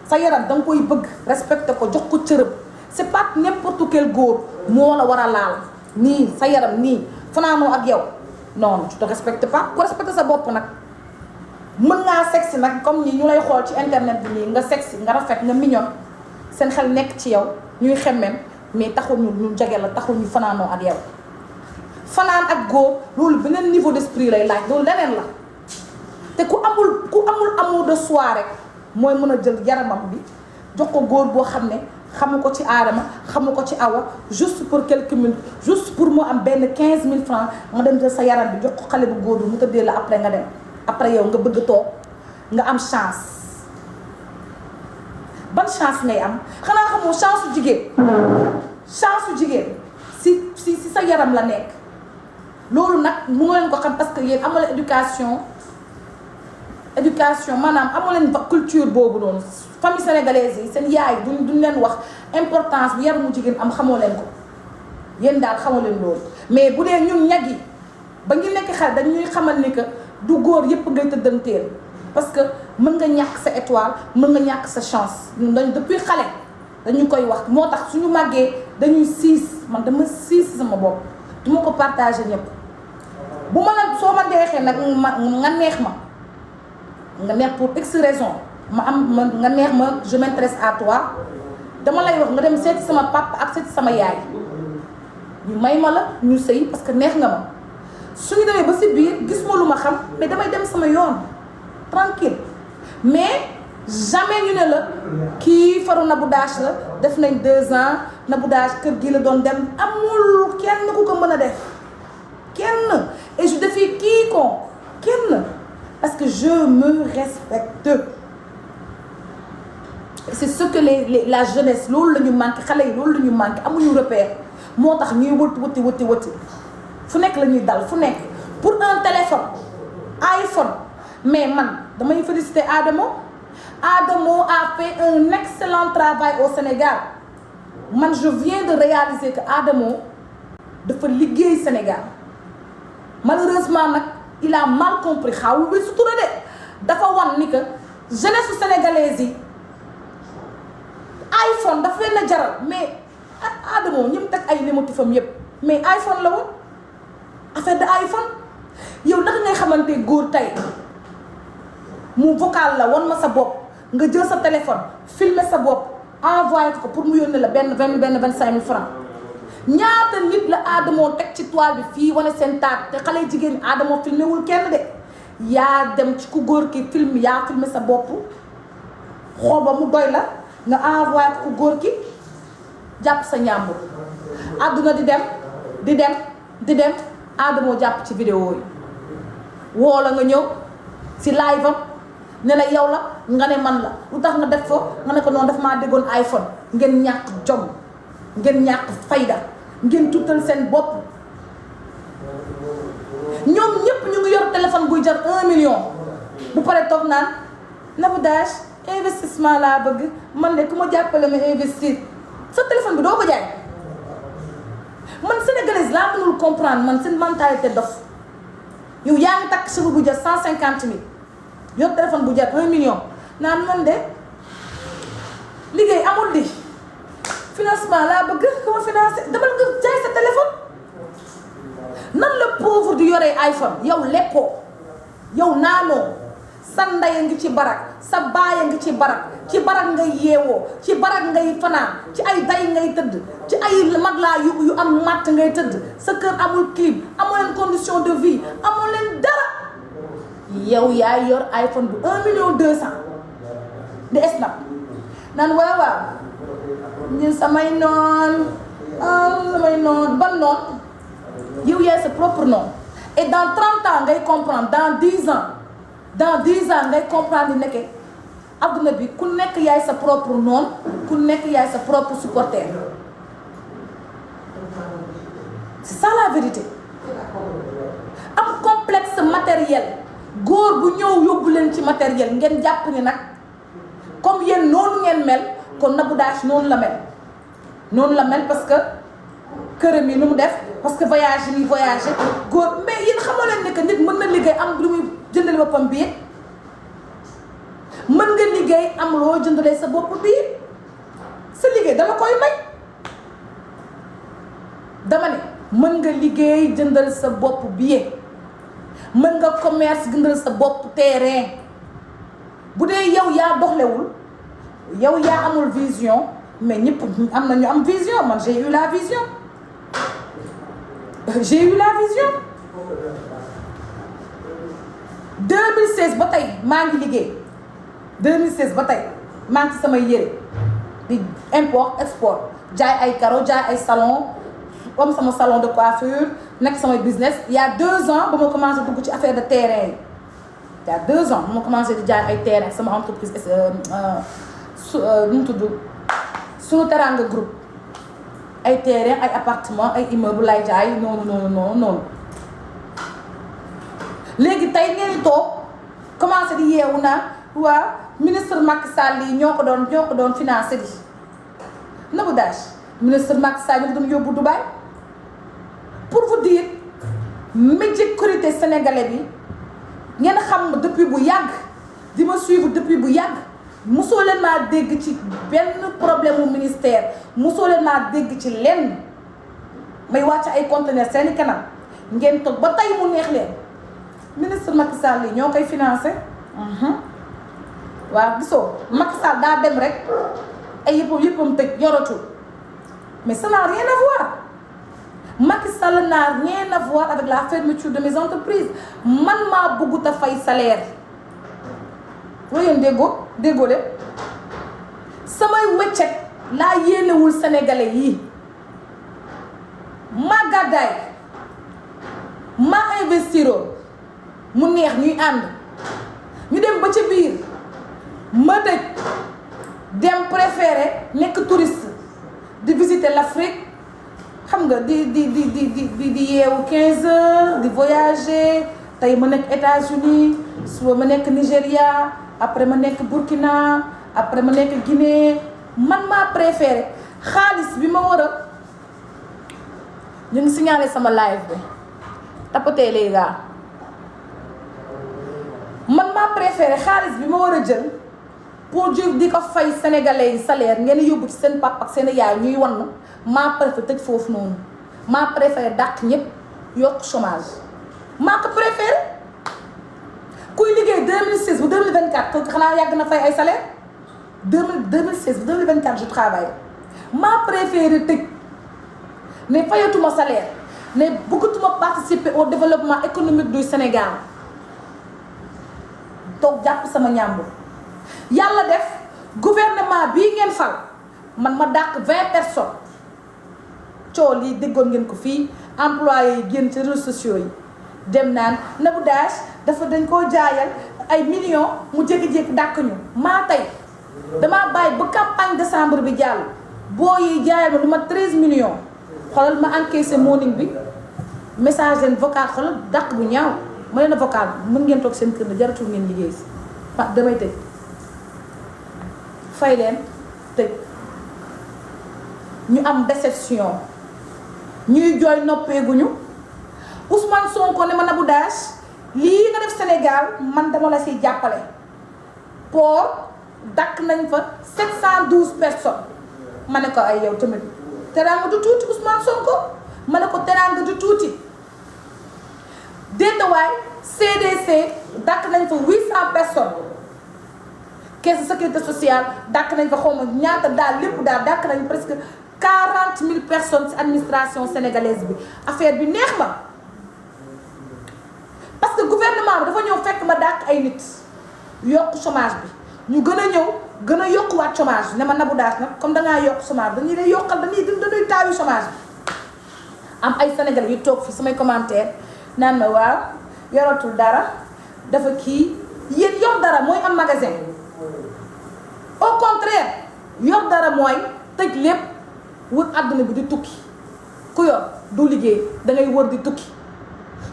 sa yaram danga koy bëgg respecté ko jox ko cërëm c'est pas n'importe quel góor moo la war a laal nii sa yaram nii fanaanoo ak yow non tu te respectes pas ku respecté sa bopp nag mën ngaa sexy nag comme ni ñu lay xool ci internet bi nii nga sexy nga rafet nga mignon seen xel nekk ci yow ñuy xemmem mais taxul ñu jege la taxul ñu fanaanoo ak yow fanaan ak góor loolu beneen niveau d'esprit lay laaj loolu leneen la te ku amul amour de soi rek mooy mën a jël yaramam bi jox ko góor boo xam ne xamu ko ci aadama xamu ko ci awa juste pour quelques minutes juste pour mu am benn 15 000 francs nga dem jël sa yaram bi jox ko xale bu góor bi mu tëddee la après nga dem après yow nga bëgg toog nga am chance ban chance ngay am xanaa xamoo chance su jigéen si sa yaram la nekk loolu nag mënoo leen ko xam parce que yéen amoo leen éducation maanaam amoo leen culture boobu noonu famille sénégalaise yi seen yaay duñ leen wax importance bi yaramu jigéen am xamoo leen ko yéen daal xamoo leen loolu mais bu dee ñun ñag yi ba ñu nekk xale dañuy xamal ni que du góor yépp ngay tëddanteel parce que mën nga ñàkk sa étoile mën nga ñàkk sa chance ñun dañ depuis xale dañu koy wax moo tax suñu màggee dañuy siis man dama siis sama bopp du ma ko partagé ñëpp bu ma la soo ma neexee nag nga neex ma nga neex pour x raison nga neex ma je m'intéresse à toi dama lay wax nga dem seeti sama papa ak seeti sama yaay ñu may ma la ñu sëy parce que neex nga ma suñu demee ba si biir gis ma lu ma xam mais damay dem sama yoon tranquille mais jamais ñu ne la kii faru Nabou Dash la def nañ 2 ans Nabou Dash kër gi la doon dem amul kenn ku ko mën a def kenn et je défie quiconque kenn parce que je me respecte et c'est ce que la jeunesse loolu la ñu manqué xale yi loolu la ñu manqué amuñu repère moo tax ñuy wëti fu nekk la ñuy dal fu nekk pour un téléphone iPhone mais man damay féliciter Adamo a fait un excellent travail au Sénégal man je viens de réaliser que Adamo dafa liggéey Sénégal malheureusement nag il a mal compris xawul bi sutura de dafa wan ni que jeunesse su sénégalaise yi iPhone dafa leen a jaral mais Adamo ñi mu teg ay némotifam yépp mais iPhone la woon affaire de iPhone yow naka ngay xamante góor tey mu vocal la wan ma sa bopp nga jël sa téléphone filmer sa bopp envoyé ko pour mu yónnee la benn 25 000 francs ñaata nit la Adamo teg ci toile bi fii wane seen taat te xale jigéen Adamo filmé wul kenn de yaa dem ci ku góor ki film yaa filmé sa bopp xool ba mu doy la nga envoyé ko ku góor ki jàpp sa ñàmbur àdduna di dem Adamo jàpp ci vidéo yi woo la nga ñëw si live am ne la yow la nga ne man la lu tax nga def fa nga ne ko noonu daf maa déggoon iPhone ngeen ñàkk jom ngeen ñàkk fayda ngeen tuutal seen bopp ñoom ñépp ñu ngi yor téléphone buy jar 1 million bu pare toog naan Nabou Dash investissement laa bëgg man de ku ma jàppale ma investir sa téléphone bi doo ko jaay man sénégalaise laa mënul comprendre man seen mentalité dof yow yaa ngi takk cheveux bu jar 150 000 yor téléphone bu jar 1 million naan man de liggéey amul di financement laa bëgg ku ma financé demal nga jaay sa téléphone nan la pauvre di yoree iPhone yow lekkoo yow naanoo sa ndey a ngi ci barak sa baay a ngi ci barak ngay yeewoo ci barak ngay fanaan ci ay day ngay tëdd ci ay matelas yu am matt ngay tëdd sa kër amul clim amoo leen condition de vie amoo leen dara yow yaay yor iPhone bu 1 million 200 di snap naan waaw ñun samay noon ban noon yow yaay sa propre nom et dans 30 ans ngay comprendre dans 10 ans ngay comprendre ni nekke adduna bi ku nekk yaay sa propre noon ku nekk yaay sa propre supporter c'est ça la vérité am complexe matériel góor bu ñëw yóbbu leen ci matériel ngeen jàpp ni nag comme yéen noonu ngeen mel kon Nabou Dash noonu la mel parce que këram yi nu mu def parce que voyage yi voyagé góor mais yéen xamoo leen ne que nit mën na liggéey am lu muy jëndale boppam bii mën nga liggéey am loo jëndalee sa bopp bii sa liggéey dama koy may dama ne mën nga liggéey jëndal sa bopp bii mën nga commerce jëndal sa bopp terrain bu dee yow yaa doxlewul yow yaa amul vision mais ñëpp am na ñu am vision man j'ai eu la vision 2016 ba tey maa ngi liggéey 2016 ba tey maa ngi ci samay yére di import export jaay ay carreaux jaay ay salon comme sama salon de coiffure nekk samay business il y a 2 ans ba ma commencé dugg ci affaire de terrain yi il y a 2 ans ba ma commencé di jaay ay terrain sama entreprise nu mu tudd Sunu Teranga groupe ay terrain ay appartement ay immeuble lay jaay noonu léegi tey ngeen toog commencé di yeewu naa waa ministre Macky Sall yi ñoo ko doon financé di Nabou Dash ministre Macky Sall ñu ko doon yóbbu Dubaï pour vous dire médiocrité sénégalais bi ngeen xam depuis bu yàgg di ma suivre depuis bu yàgg mosoo leen maa dégg ci benn problème mu ministère mosoo leen maa dégg ci lenn may wàcc ay conteneur seeni kanam ngeen toog ba tey mu neex leen ministre Macky Sall yi ñoo koy financé waaw gisoo Macky Sall daa dem rek ay yëppam tëj yoratul mais ça n'a rien à voir Macky Sall n'a rien à voir avec la fermeture de mes entreprises man maa bëggut a fay salaire loolu yéen déggoo de samay wëccet laa yéenewul sénégalais yi maa gàddaay maa investiroon mu neex ñuy ànd ñu dem ba ci biir ma tëj dem préféré nekk touriste di visiter l'Afrique xam nga di yeewu 15 heures di voyager tey ma nekk États-Unis suba ma nekk Nigéria après ma nekk Burkina après ma nekk Guinée man maa préféré xaalis bi ma war a ñu ngi signalé sama live bi tapatee les gars man maa préféré xaalis bi ma war a jël pour jur di ko fay sénégalais yi salaire ngeen yóbbu ci seen papa ak seen yaay ñuy wan maa préféré tëj foofu noonu maa préféré dàq ñëpp yokk chômage maa ko préféré kuy liggéey 2006 bu 2024 kooku xanaa yàgg na fay ay salaire 2016 bu 2024 je travaille maa préféré tëj ne fayatuma salaire ne bëggatuma participer au développement économique du Sénégal toog jàpp sama ñàmbur yàlla def gouvernement bii ngeen fal man ma dàq 20 personnes coow lii déggoon ngeen ko fii employé yi génn ci réseaux sociaux yi dem naan Nabou Dash dafa dañ koo jaayal ay millions mu jékki-jékki dàq ñu maa tey damaa bàyyi ba campagne décembre bi jàll boo yi jaayal ma lu ma 13 millions xoolal ma encaissé morning bi message leen vocal xoolal dàq bu ñaaw ma leen a vocal mën ngeen toog seen kër ne jaratul ngeen liggéey si damay tëj fay leen tëj ñu am déception ñuy jooy noppeeguñu Ousmane Sonko ne ma Nabou Dash lii nga def Sénégal man dama la siy jàppale port dakk nañ fa 712 personnes ma ne ko ay yow tamit teraanga du tuuti Ousmane Sonko ma ne ko teraanga du tuuti déetawaay CDC dakk nañ fa 800 personnes caisse de sécurité sociale dakk nañ fa xaw ma ñaata daal lépp daal dakk nañ presque 40 000 personnes ci administration sénégalaise bi affaire bi neex ma parce que gouvernement bi dafa ñëw fekk ma dàq ay nit yokk chômage bi ñu gën a ñëw gën a yokkuwaat chômage bi ne ma Nabou Dash nag comme dangaa yokk chômage dañuy lay yokkal dañuy taawi chômage bi am ay sénégalais yu toog fi samay commentaire naan ma waaw yoratul dara dafa kii yéen yor dara mooy am magasin au contraire yor dara mooy tëj lépp wër àdduna bi di tukki ku yor du liggéey dangay wër di tukki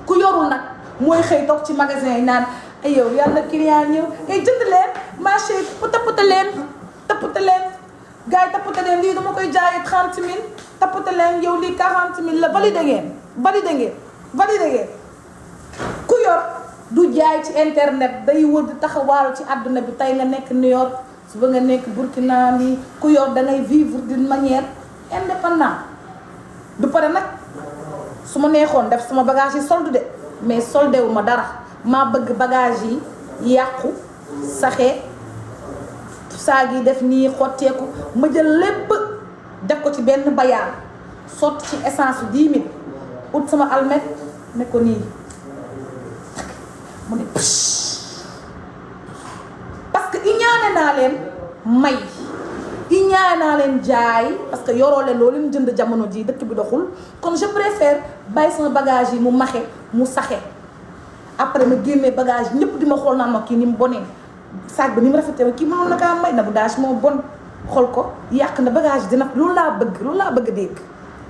ku yorul nag mooy xëy toog ci magasin yi naan ay yow yàlla client ñëw ay jënd leen marché tappate leen gars yi tappate leen lii dama koy jaayee 30 000 tappate leen yow lii 40 000 la validé ngeen ku yor du jaay ci internet day wër di taxawaalu ci àdduna bi tey nga nekk New York suba nga nekk Burkina mi ku yor dangay vivre d'une manière indépendante du pare nag su ma neexoon def sama bagage yi solde de mais soldé wu ma dara maa bëgg bagage yi yàqu saxee saag yi def nii xotteeku ma jël lépp def ko ci benn bayaan sotti ci essence 10 000 ut sama almet ne ko nii mu ne parce que iñaane naa leen may iñaane naa leen jaay parce que yoroo leen loolu leen jënd jamono ji dëkk bi doxul kon je préfère bàyyi sama bagage yi mu maxe mu saxe après ma génnee bagage ñëpp di ma xool naan ma kii ni mu bonee saag ba ni mu rafetee kii mënoon na kaa may Nabou Dash moo bon xool ko yàq na bagage dina loolu laa bëgg dégg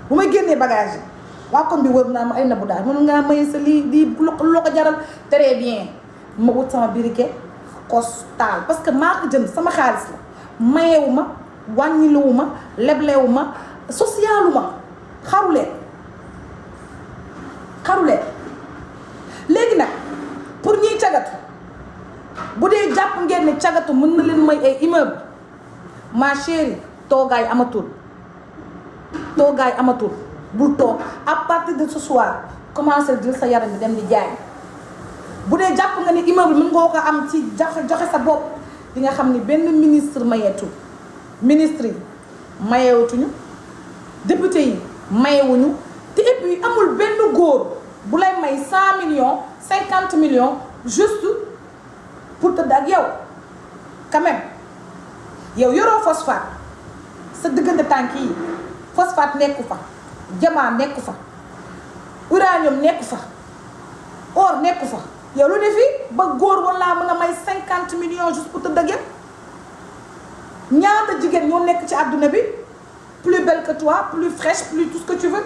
bu may génnee bagage yi waa comme bi wër naa ma ay Nabou Dash mënoon ngaa may sa lii loo ko jaral très bien ma wut sama briquet kos taal parce que maa ko jënd sama xaalis la mayewu ma wàññiluwu ma leblewu ma socialu ma xaruleen léegi nag pour ñiy cagatu bu dee jàpp ngeen ne cagatu mën na leen may ay immeuble ma chérie toogaay amatul bul toog à partir de ce soir commencé jël sa yaram bi dem di jaay bu dee jàpp nga ni immeuble mën nga ko am ci joxe sa bopp di nga xam ni benn ministre mayeetul ministre yi mayewutuñu député yi mayewuñu te et puis amul benn góor bu lay may 100 millions 50 millions juste pour tëdd ak yow quand même yow yoroo phosphate sa diggante tànk yi phosphate nekku fa diamant nekku fa uranium nekku fa or nekku fa yow lu ne fii ba góor walla mën a may 50 millions juste pour tëdd ak yow ñaata jigéen ñoo nekk ci àdduna bi plus belle que toi plus fraîche plus tout ce que tu veux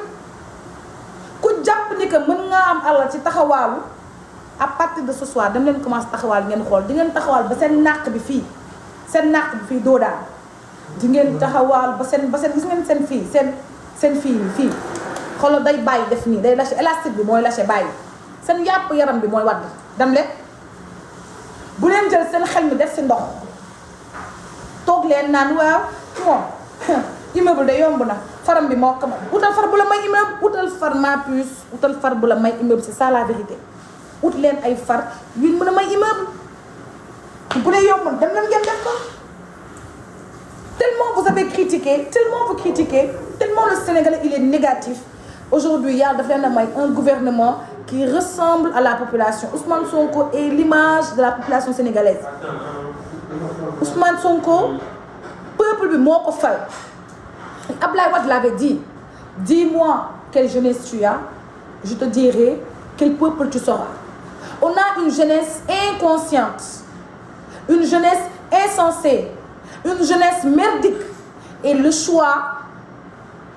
ku jàpp ni que mën ngaa am alal ci taxawaalu à partir de ce soir dem leen commencé taxawaal ngeen xool di ngeen taxawaal ba seen nàq bi fii doo daal di ngeen taxawaal ba seen gis ngeen seen fii xoolal day bàyyi def nii day lâché élastique bi mooy lâché bàyyi seen yàpp yaram bi mooy wadd dem leen bu leen jël seen xel mi def si ndox toog leen naan waaw moom immeuble de yomb na faram bi moo ko mën utal far bu la may immeuble utal far ma puce utal far bu la may immeuble c'est ça la vérité ut leen ay far yu mën a may immeuble bu dee yomb dem leen ngeen def ko tellement vous avez critiqué tellement vous critiquez tellement tellement le Sénégalais il est négatif aujourd'hui yàlla daf leen a may un gouvernement qui ressemble à la population. Ousmane Sonko est l'image de la population sénégalaise. Ousmane Sonko peuple bi moo ko fal. Abdoulaye Wade l'avait dit, dis-moi quelle jeunesse tu as, je te dirai quel peuple tu seras. On a une jeunesse inconsciente, une jeunesse insensée, une jeunesse merdique. Et le choix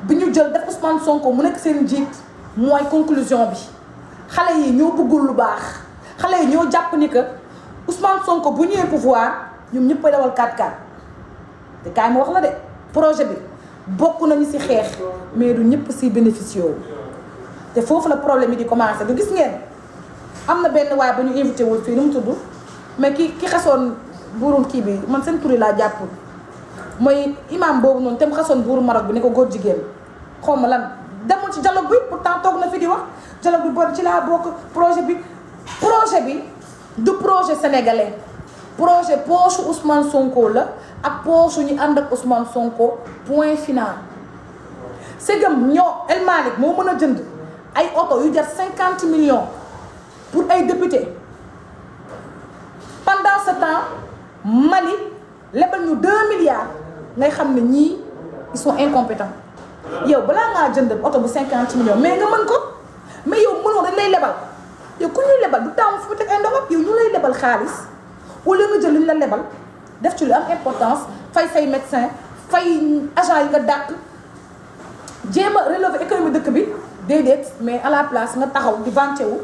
bi ñu jël def Ousmane Sonko mu nekk seen njiit mooy conclusion bi. xale yi ñoo bëggul lu baax xale yi ñoo jàpp ni que Ousmane Sonko bu ñëwee pouvoir ñoom ñëpp a dawal 4x4 te kaay ma wax la de projet bi bokk nañu ci xeex mais du ñëpp ci bénéficié wu te foofu la problème yi di commencé du gis ngeen am na benn waaye ba ñu invité wul fii nu mu tudd mais ki xasoon buurum kii bi man seen turi laa jàppul mooy imam boobu noonu te mu xasoon buuru Maroc bi ne ko góor jigéen xaw ma lan demul ci dialogue bi pourtant toog na fi di wax dialogue bi boo ci laa bokk projet bi du projet sénégalais projet poche Ousmane Sonko la ak poche ñu ànd ak Ousmane Sonko point final. segam ñoo El Malick moo mën a jënd ay oto yu jar 50 millions pour ay député pendant ce temps Mali lebal ñu 2 milliards ngay xam ne ñii ils sont incompétents yow balaa ngaa jënd oto bu 50 millions mais nga mën ko mais yow mënoo dañ lay lebal yow ku ñuy lebal du taamu fu mu teg ay ndogam yow ñu lay lebal xaalis wala nga jël lu ñu la lebal def ci lu am importance fay say médecin fay agent yi nga dàq jéem a relever économie dëkk bi déedéet mais à la place nga taxaw di vanté wu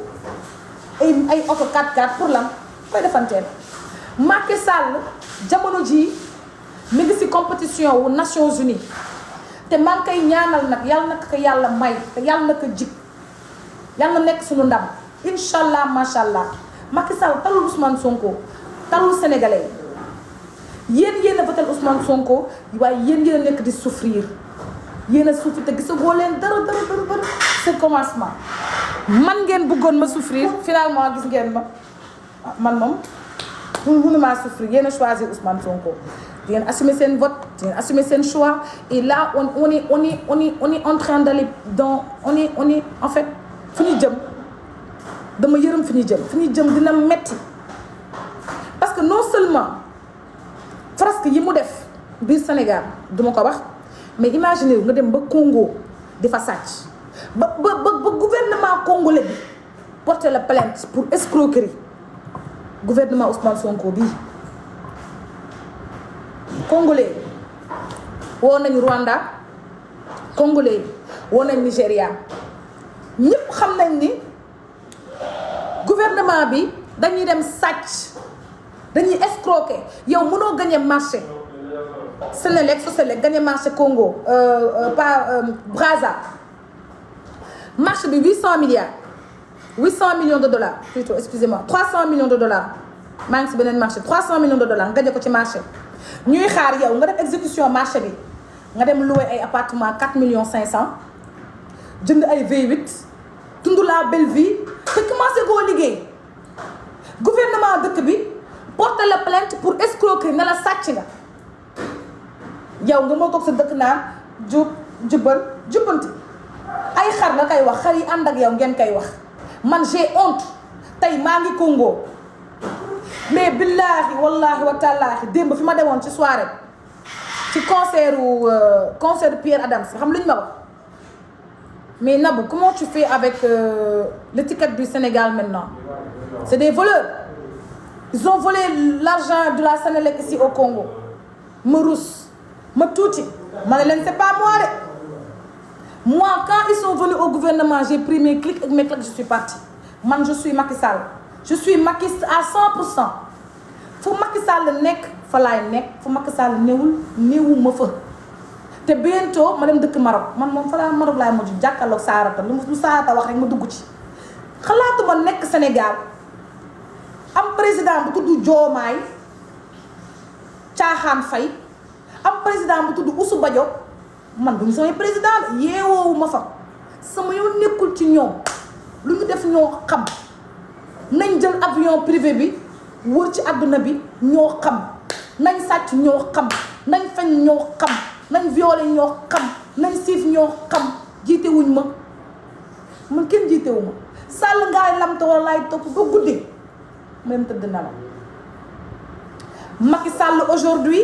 ay oto 4x4 pour lan koy defanteel. Macky Sall jamono jii mi ngi ci compétition wu Nations Unies te maa ngi koy ñaanal nag yàlla na ko yàlla may te yàlla na ko jig yàlla na nekk suñu ndam incha allah macha allah Macky Sall talul Ousmane Sonko talul sénégalais yéen a voté Ousmane Sonko waaye yéen a nekk di souffrir yéen a souffrir te gisagoo leen dara c'est commencement man ngeen bëggoon ma souffrir finalement gis ngeen ma man moom mënumaa souffrir yéen a choisir Ousmane Sonko di ngeen assumer seen vote di ngeen assumer seen choix et là on est en train d'aller dans on est en fait fu ñu jëm dama yërëm fi ñu jëm dina metti parce que non seulement presque yi mu def biir Sénégal duma ko wax mais imaginez nga dem ba Congo di fa sàcc ba gouvernement congolais bi porter la plainte pour escroquerie gouvernement Ousmane Sonko bii congolais woo nañu Rwanda congolais woo nañ Nigéria ñëpp xam nañ ni gouvernement bi dañuy dem sàcc dañuy escroquer yow mënoo gagner marché Sénélec gagner marché Congo Brazza marché bi 800 millions de dollars plutôt excusez-moi 300 millions de dollars maa ngi si beneen marché 300 millions de dollars nga gañe ko ci marché ñuy xaar yow nga def exécution marché bi nga dem louer ay appartement 4 millions 500 jënd ay V8 dund la belle vie te commencé koo liggéey gouvernement dëkk bi porte la plainte pour escroquerie ne la sàcc nga yow nga moo toog sa dëkk naan jubbanti ay xar nga koy wax xar yi ànd ak yow ngeen koy wax man j'ai honte tey maa ngi Congo mais billaahi wallaahi wa taalaahi démb fi ma demoon ci soirée ci concert Pierre Adams xam lu ñu ma wax mais Nabou comment tu fais avec l'étiquette du Sénégal maintenant c'est des voleurs ils ont volé l'argent de la Sénélec ici au Congo ma rus ma tuuti ma ne leen c'est pas moi de moi quand ils sont venus au gouvernement j'ai pris mes clics et mes claques je suis partie man je suis Macky Sall je suis Macky à 100% fu Macky Sall nekk fa laay nekk fu Macky Sall néewu ma fa te bientôt ma dem dëkk Maroc man moom fa laa Maroc laay mujj jàkkaarloog Saarata lu Saarata wax rek ma dugg ci xalaatuma nekk Sénégal am président bu tudd Diomaye Caaxaan Faye am président bu tudd Oussou Badio man duñu samay président yeewoowu ma fa sama yoon nekkul ci ñoom lu ñu def ñoo xam nañ jël avion privé bi wër ci àdduna bi ñoo xam nañ sàcc ñoo xam nañ fañ ñoo xam nañ violé ñoo xam nañ siif ñoo xam jiite wuñ ma man kenn jiitewu ma Sall ngaay lamte wala laay topp ba guddi ma dem tëdd nelaw. Macky Sall aujourd'hui,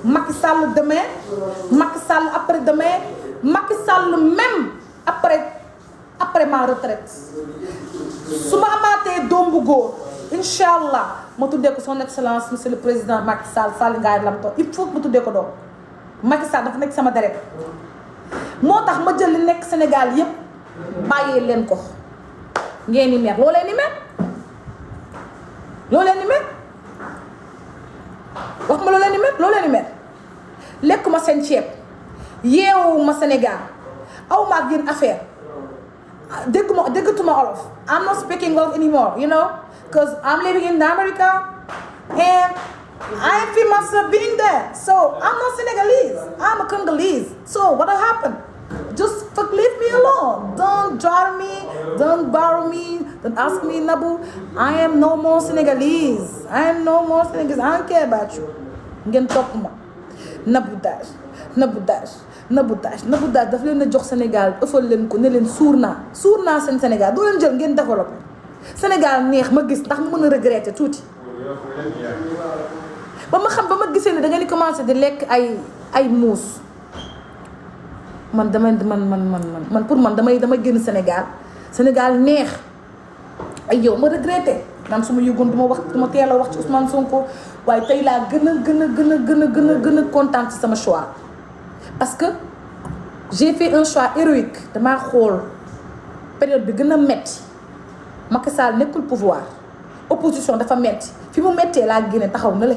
Macky Sall demain, Macky Sall après-demain, Macky Sall même après ma retraite su ma amaatee doom bu góor incha allah ma tuddee ko son excellence monsieur le président Macky Sall Sall ngaay lamto il faut que ma tuddee ko doom. Macky Sall dafa nekk sama deret moo tax ma jël li nekk Sénégal yépp bàyyee leen ko ngeen ni mer loo leen ni mer loo leen ni mer wax ma loo leen ni mer loo leen ni mer lekk ma seen ceeb yeewu ma Sénégal aw ma ak yéen affaire déggatuma olof. I'm not speaking Wolof anymore, you know, because I'm living in America and I feel myself being there. So I'm not Senegalese, I'm a Congolese. So what happened? Just leave me alone. Don't drive me, don't borrow me, don't ask me, Nabou. I am no more Senegalese. I don't care about you. Ngeen topp ma nabotage daf leen a jox Sénégal ëffal leen ko ne leen suur naa seen Sénégal doo leen jël ngeen développé Sénégal neex ma gis ndax ma mën a regretter tuuti ba ma gisee ne da ngeen di commencé di lekk ay muus man pour man damay génn Sénégal neex ay yow ma regretter man su ma yëgoon du ma teel a wax ci Ousmane Sonko waaye tey laa gën a kontaan ci sama choix parce que j'ai fait un choix héroïque damaa xool période bi gën a metti Macky Sall nekkul pouvoir opposition dafa metti fi mu mettee laa génne taxaw na le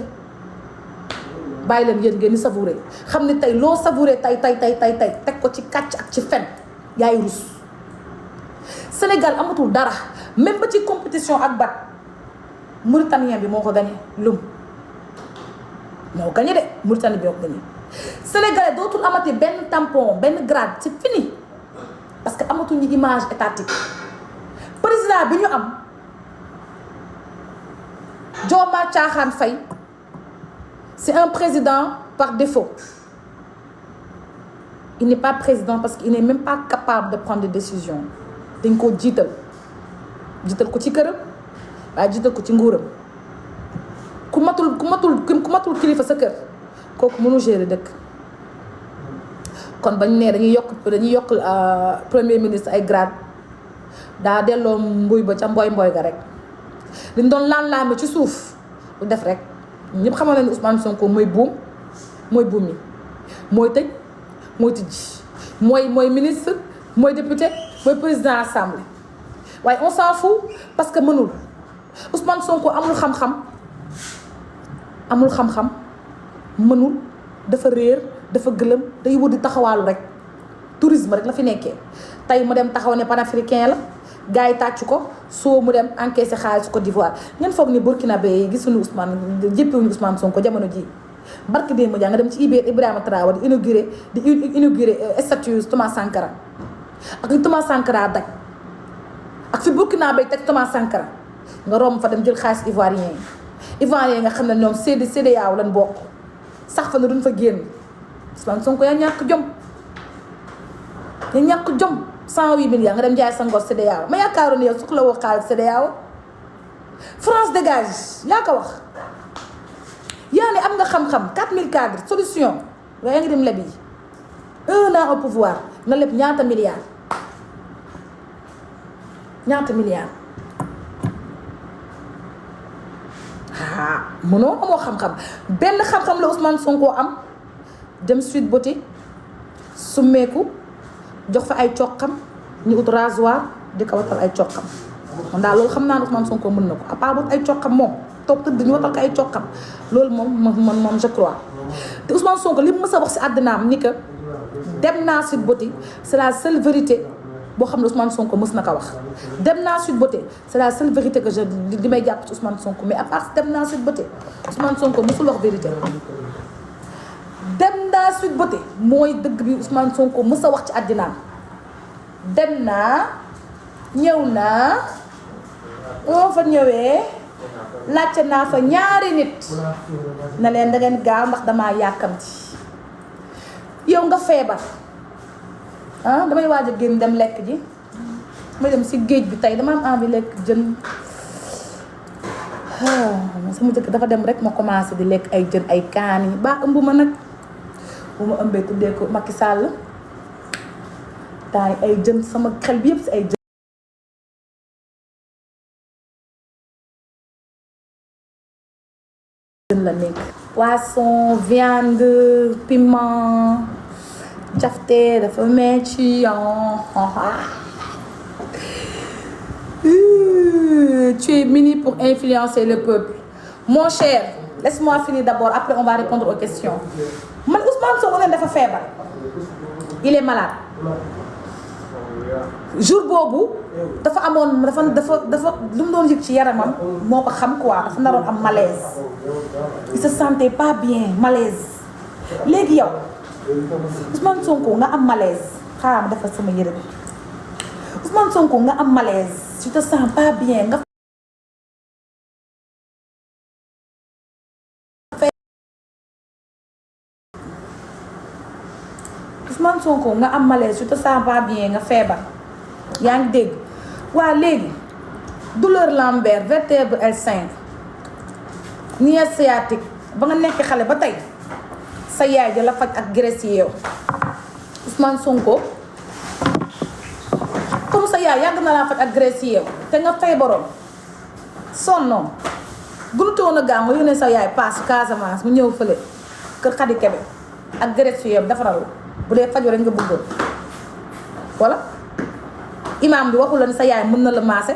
bàyyi leen yéen ngeen ni savouré xam ne tey loo savouré tey teg ko ci kàcc ak ci fen yaay rus Sénégal amatul dara même ba ci compétition ak bat Mauritanien bi moo ko gagné moo gagné de Mauritanie bi moo ko gagné Sénégalais dootul amati benn tampon benn grade c'est fini parce que amatuñu image étatique président bi ñu am Diomaye Diakhar Faye c'est un président par défaut il n'est pas président parce qu'il n'est même pas capable de prendre des décisions dañ koo jiital ko ci këram waaye jiital ko ci nguuram ku matul kilifa sa kër kooku mënu gérer dëkk kon bañ ne dañuy yokk premier ministre ay grade daa delloo mbuy ba ca mboy ga rek liñ doon laame ci suuf lu def rek ñëpp xamal nañu Ousmane Sonko mooy buum yi mooy tëj mooy tijji mooy ministre mooy député mooy président assemblée waaye on s'en fout parce que mënul Ousmane Sonko amul xam-xam mënul dafa réer dafa gëlëm day wut di taxawaalu rek tourisme rek la fi nekkee tey mu dem taxaw ne panafricain la gars yi tàcc ko soo mu dem encaissé xaalis Côte d'Ivoire ngeen foog ni Burkinabé yi gisuñu Ousmane jëppewuñu Ousmane Sonko jamono ji barki démb jaa nga dem ci Ibrahima Traoré di inauguré statue Thomas Sankara ak ni Thomas Sankara daj ak fi Burkinabé teg Thomas Sankara nga romb fa dem jël xaalis ivoirien nga xam ne ñoom CEDEAO lañ bokk sax fa ne duñ fa génn Ousmane Sonko yaa ñàkk jom 108 milliards nga dem jaay sa ngor CEDEAO ma yaakaaroon ne yow soxla woo xaalis CEDEAO France dégage yaa ko wax yaa ne am nga xam-xam 4000 cadres solution waaye yaa ngi dem leb yi 1 an au pouvoir nga leb ñaata milliards mënoo amoo xam-xam benn xam-xam la Ousmane Sonko am dem Sweet Beauté summeeku jox fa ay coqam ñu ut rasoir di ko watal ay coqam man daal loolu xam naa ne Ousmane Sonko mën na ko à part ay coqam moom toog tëdd ñu watal ko ay coqam loolu moom je crois te Ousmane Sonko li mu mës a wax si àddinaam ni que dem naa Sweet Beauté c'est la seule vérité boo xam ne Ousmane Sonko mës na ko wax dem naa Sweet Beauté c'est la seule vérité que li may jàpp ci Ousmane Sonko mais à part dem naa Sweet Beauté Ousmane Sonko mësul wax vérité dem naa Sweet Beauté mooy dëgg bi Ousmane Sonko mës a wax ci àddinaam dem naa ñëw naa oo fa ñëwee laajte naa fa ñaari nit na leen da ngeen gaaw ndax damaa yàkkamti yow nga feebar ah damay waaj a génn dem lekk ji damay dem si géej bi tey dama am envie lekk jën sama jëkk dafa dem rek ma commencé di lekk ay jën ay kaani baa ëmb ma nag bu ma ëmbee tuddee ko Macky Sall taay ay jën sama xel bi yëpp si ay jën la nekk poisson viande piment jafte dafa metti tu es mini pour influencer le peuple mon cher laisse-moi finir d'abord après on va répondre aux questions man Ousmane Sonko ne dafa feebar il est malade jour boobu dafa amoon dafa lu mu doon yëg ci yaramam moo ko xam quoi dafa naroon am malaise il se sentait pas bien malaise léegi yow Ousmane Sonko nga am malaise xaaral ma defal sama yére bi Ousmane Sonko nga am malaise tu te sens pas bien nga Ousmane Sonko nga am malaise tu te sens pas bien nga feebar yaa ngi dégg waa léegi douleur lombaire vertèbre L5 nerf sciatique ba nga nekk xale ba tey sa yaay ja la faj ak graisse yow Ousmane Sonko comme sa yaay yàgg na laa faj ak graisse yow te nga feebaroon sonnoon gunutoon a gaaw nga yónnee sa yaay paas Casamance mu ñëw fële kër Khady Kébé ak graisse yow defaral bu dee fajoo rek nga bëggoon voilà imam bi waxul la ni sa yaay mën na la maase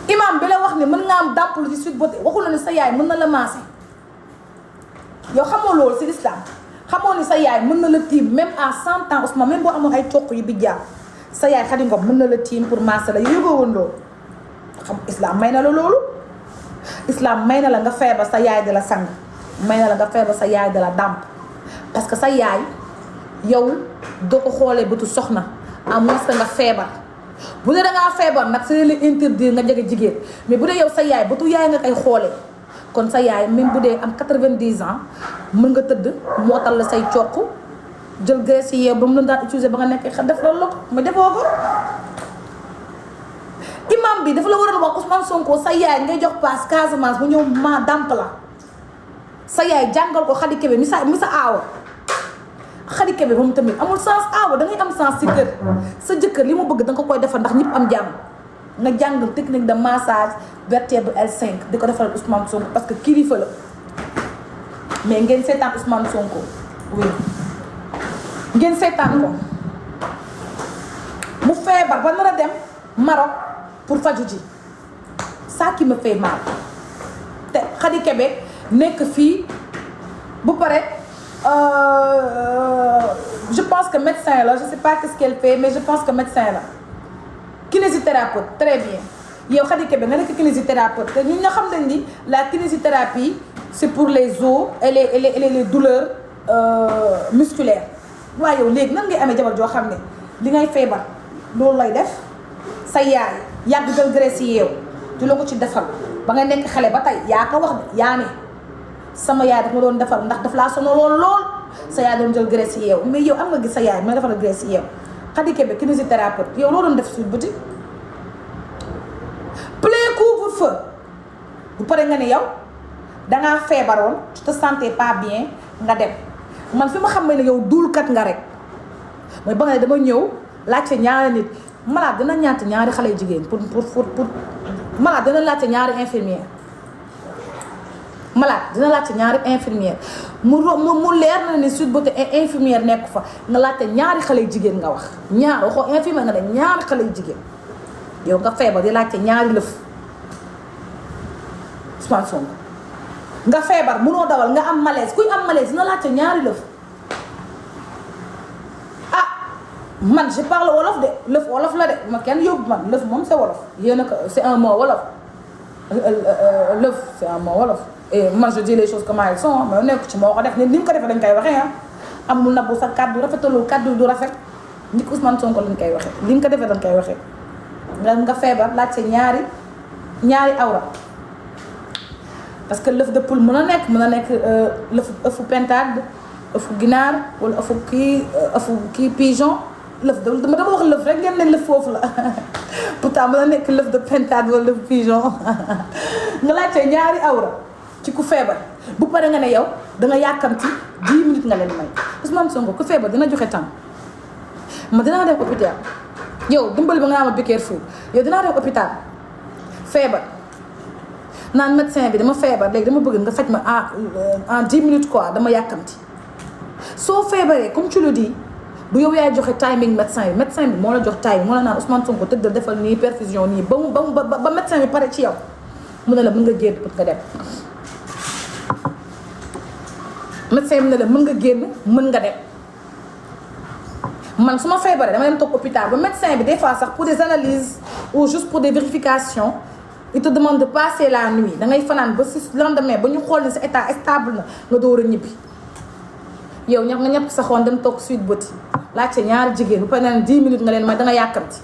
imam bi la wax ni mën nga am dàmplu ci Sweet Beauté waxul la ni sa yaay mën na la maase yow xamoo loolu ci l'islam xamoo ni sa yaay mën na la tiim même à 100 ans Ousmane même boo amoon ay coq yu bijjaa sa yaay Khady Ngom mën na la tiim pour maase la yëgoo woon loolu xam islam may na la loolu islam may na la nga feebar sa yaay de la sang may na la nga feebar sa yaay de la dàmp parce que sa yaay yow doo ko xoolee bëtu soxna à moins que nga feebar bu dee da ngaa feebar nag c'est la interdire nga jege jigéen mais bu dee yow sa yaay bëtu yaay nga koy xoolee kon sa yaay même bu dee am 90 ans mën nga tëdd mootal la say cokk jël graisse yi yow ba mu la daan utiliser ba nga nekk xa def loolu la ko mais defoo ko imam bi dafa la waroon wax Ousmane Sonko sa yaay ngay jox paas Casamance bu ñëw ma dàmp la sa yaay jàngal ko Khady Kébé mi sa aawa Khady Kébé moom tamit amul sens aawa da ngay am sens si kër sa jëkkër li mu bëgg da nga ko koy defal ndax ñëpp am jàmm nga jàng technique de massage vertèbre L5 di ko defal Ousmane Sonko parce que kilifa la mais ngeen seetaan Ousmane Sonko oui ngeen seetaan ko mu feebar ba nar a dem Maroc pour faju ji ça qui me fait mal te Khady Kébé nekk fii bu pare je pense que médecin la je sais pas qu'est-ce qu'elle fait mais je pense que médecin la kinésithérapeute très bien yow Khady Kébé nga nekk kinésithérapeute te ñun ñoo xam nañ ni la kinésithérapie c'est pour les os et les douleurs musculaires waaye yow léegi nan ngay amee jabar joo xam ne li ngay feebar loolu lay def sa yaay yàgg jël graisse yi yow du la ko ci defal ba nga nekk xale ba tey yaa ko wax de yaa ne sama yaay daf ma doon defal ndax daf laa sonaloon lool sa yaay doon jël graisse yi yow mais yow am nga gis sa yaay ma defal graisse yi yow Khady Kébé kinésithérapeute yow loo doon def Sweet Beauté plein couvre-feu bu pare nga ne yow dangaa feebaroon tu te sentais pas bien nga dem man fi ma xam ne yow duulkat nga rek mooy ba nga ne dama ñëw laajte ñaari nit malade dina ñaata ñaari xale jigéen pour malade dina laajte ñaari infirmière malade dina laajte ñaari infirmière mu leer na ne Sweet Beauté infirmière nekk fa nga laajte ñaari xale jigéen nga wax ñaar waxoo infirmière nga ne ñaari xale jigéen yow nga feebar di laajte ñaari lëf Ousmane Sonko nga feebar munoo dawal nga am malaise kuy am malaise dina laajte ñaari lëf man je parle wolof de lëf wolof la de ma kenn yóbbu man lëf moom c'est wolof yéen a ko c'est un mot wolof lëf c'est un mot wolof et man je dis les choses comme elles sont mais nekk ci moo ko def ni mu ko defee dañ koy waxee amul nabbu sa kàddu rafetalul kàddu du rafet ni ko Ousmane Sonko lañ koy waxee li nga ko defee dañ koy waxee nga feebar laaj sa ñaari awra parce que l'œuf de poule mën na nekk ëfu pintade ëfu ginaar wala ëfu kii pigeon lëf dama wax lëf rek ngeen ne lëf foofu la pourtant mën na nekk lëf de pintade wala lëf pigeon nga laajte ñaari awra ci ku feebar bu pare nga ne yow danga yàkkamti 10 minutes nga leen may Ousmane Sonko ku feebar dina joxe temps ma dinaa dem hôpital yow dimbali ba nga am Biker Fou yow dinaa dem hôpital feebar naan médecin bi dama feebar léegi dama bëgg nga faj ma en 10 minutes quoi dama yàkkamti soo feebaree comme tu le dis bu yow yaay joxe timing médecin bi moo la jox timing moo la naan Ousmane Sonko tëddal defal nii perfusion nii ba médecin bi pare ci yow mu ne la mën nga génn pour nga dem médecin bi ne la mën nga génn mën nga dem man su ma feebaree dama dem toog hôpital ba médecin bi des fois sax pour des analyses ou juste pour des vérifications il te demande de passer la nuit da ngay fanaan ba si lendemain ba ñu xool ne sa état stable na nga door a ñibbi yow ñax nga ñëpp sa xoon dem toog suite boti laajte ñaari jigéen bu pare naan 10 minutes nga leen may da nga yàkkamti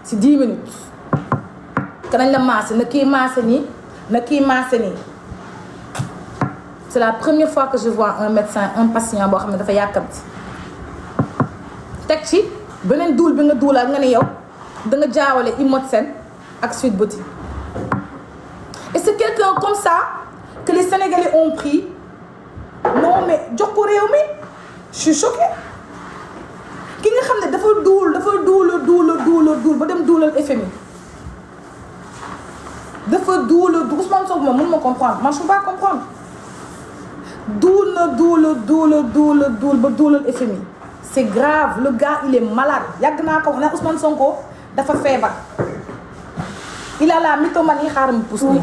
si 10 minutes que nañ la maase na kii maase nii na kii maase nii c'est la première fois que je vois un médecin un patient boo xam ne dafa yàkkamti teg ci beneen duul bi nga duulaat nga ne yow da nga jaawale Imotsen ak Sweet Beauty et c'est quelqu'un comme ça que les Sénégalais ont pris non mais jox ko réew mi je suis choquée ki nga xam ne dafa duul ba dem duulal FMI dafa duul Ousmane Sonko moom mën ma comprendre man je peux pas comprendre duul ba duulal FMI c'est grave le gars il est malade yàgg naa ko wax ne Ousmane Sonko dafa feebar il a la mythomanie xaaral ma pousse nii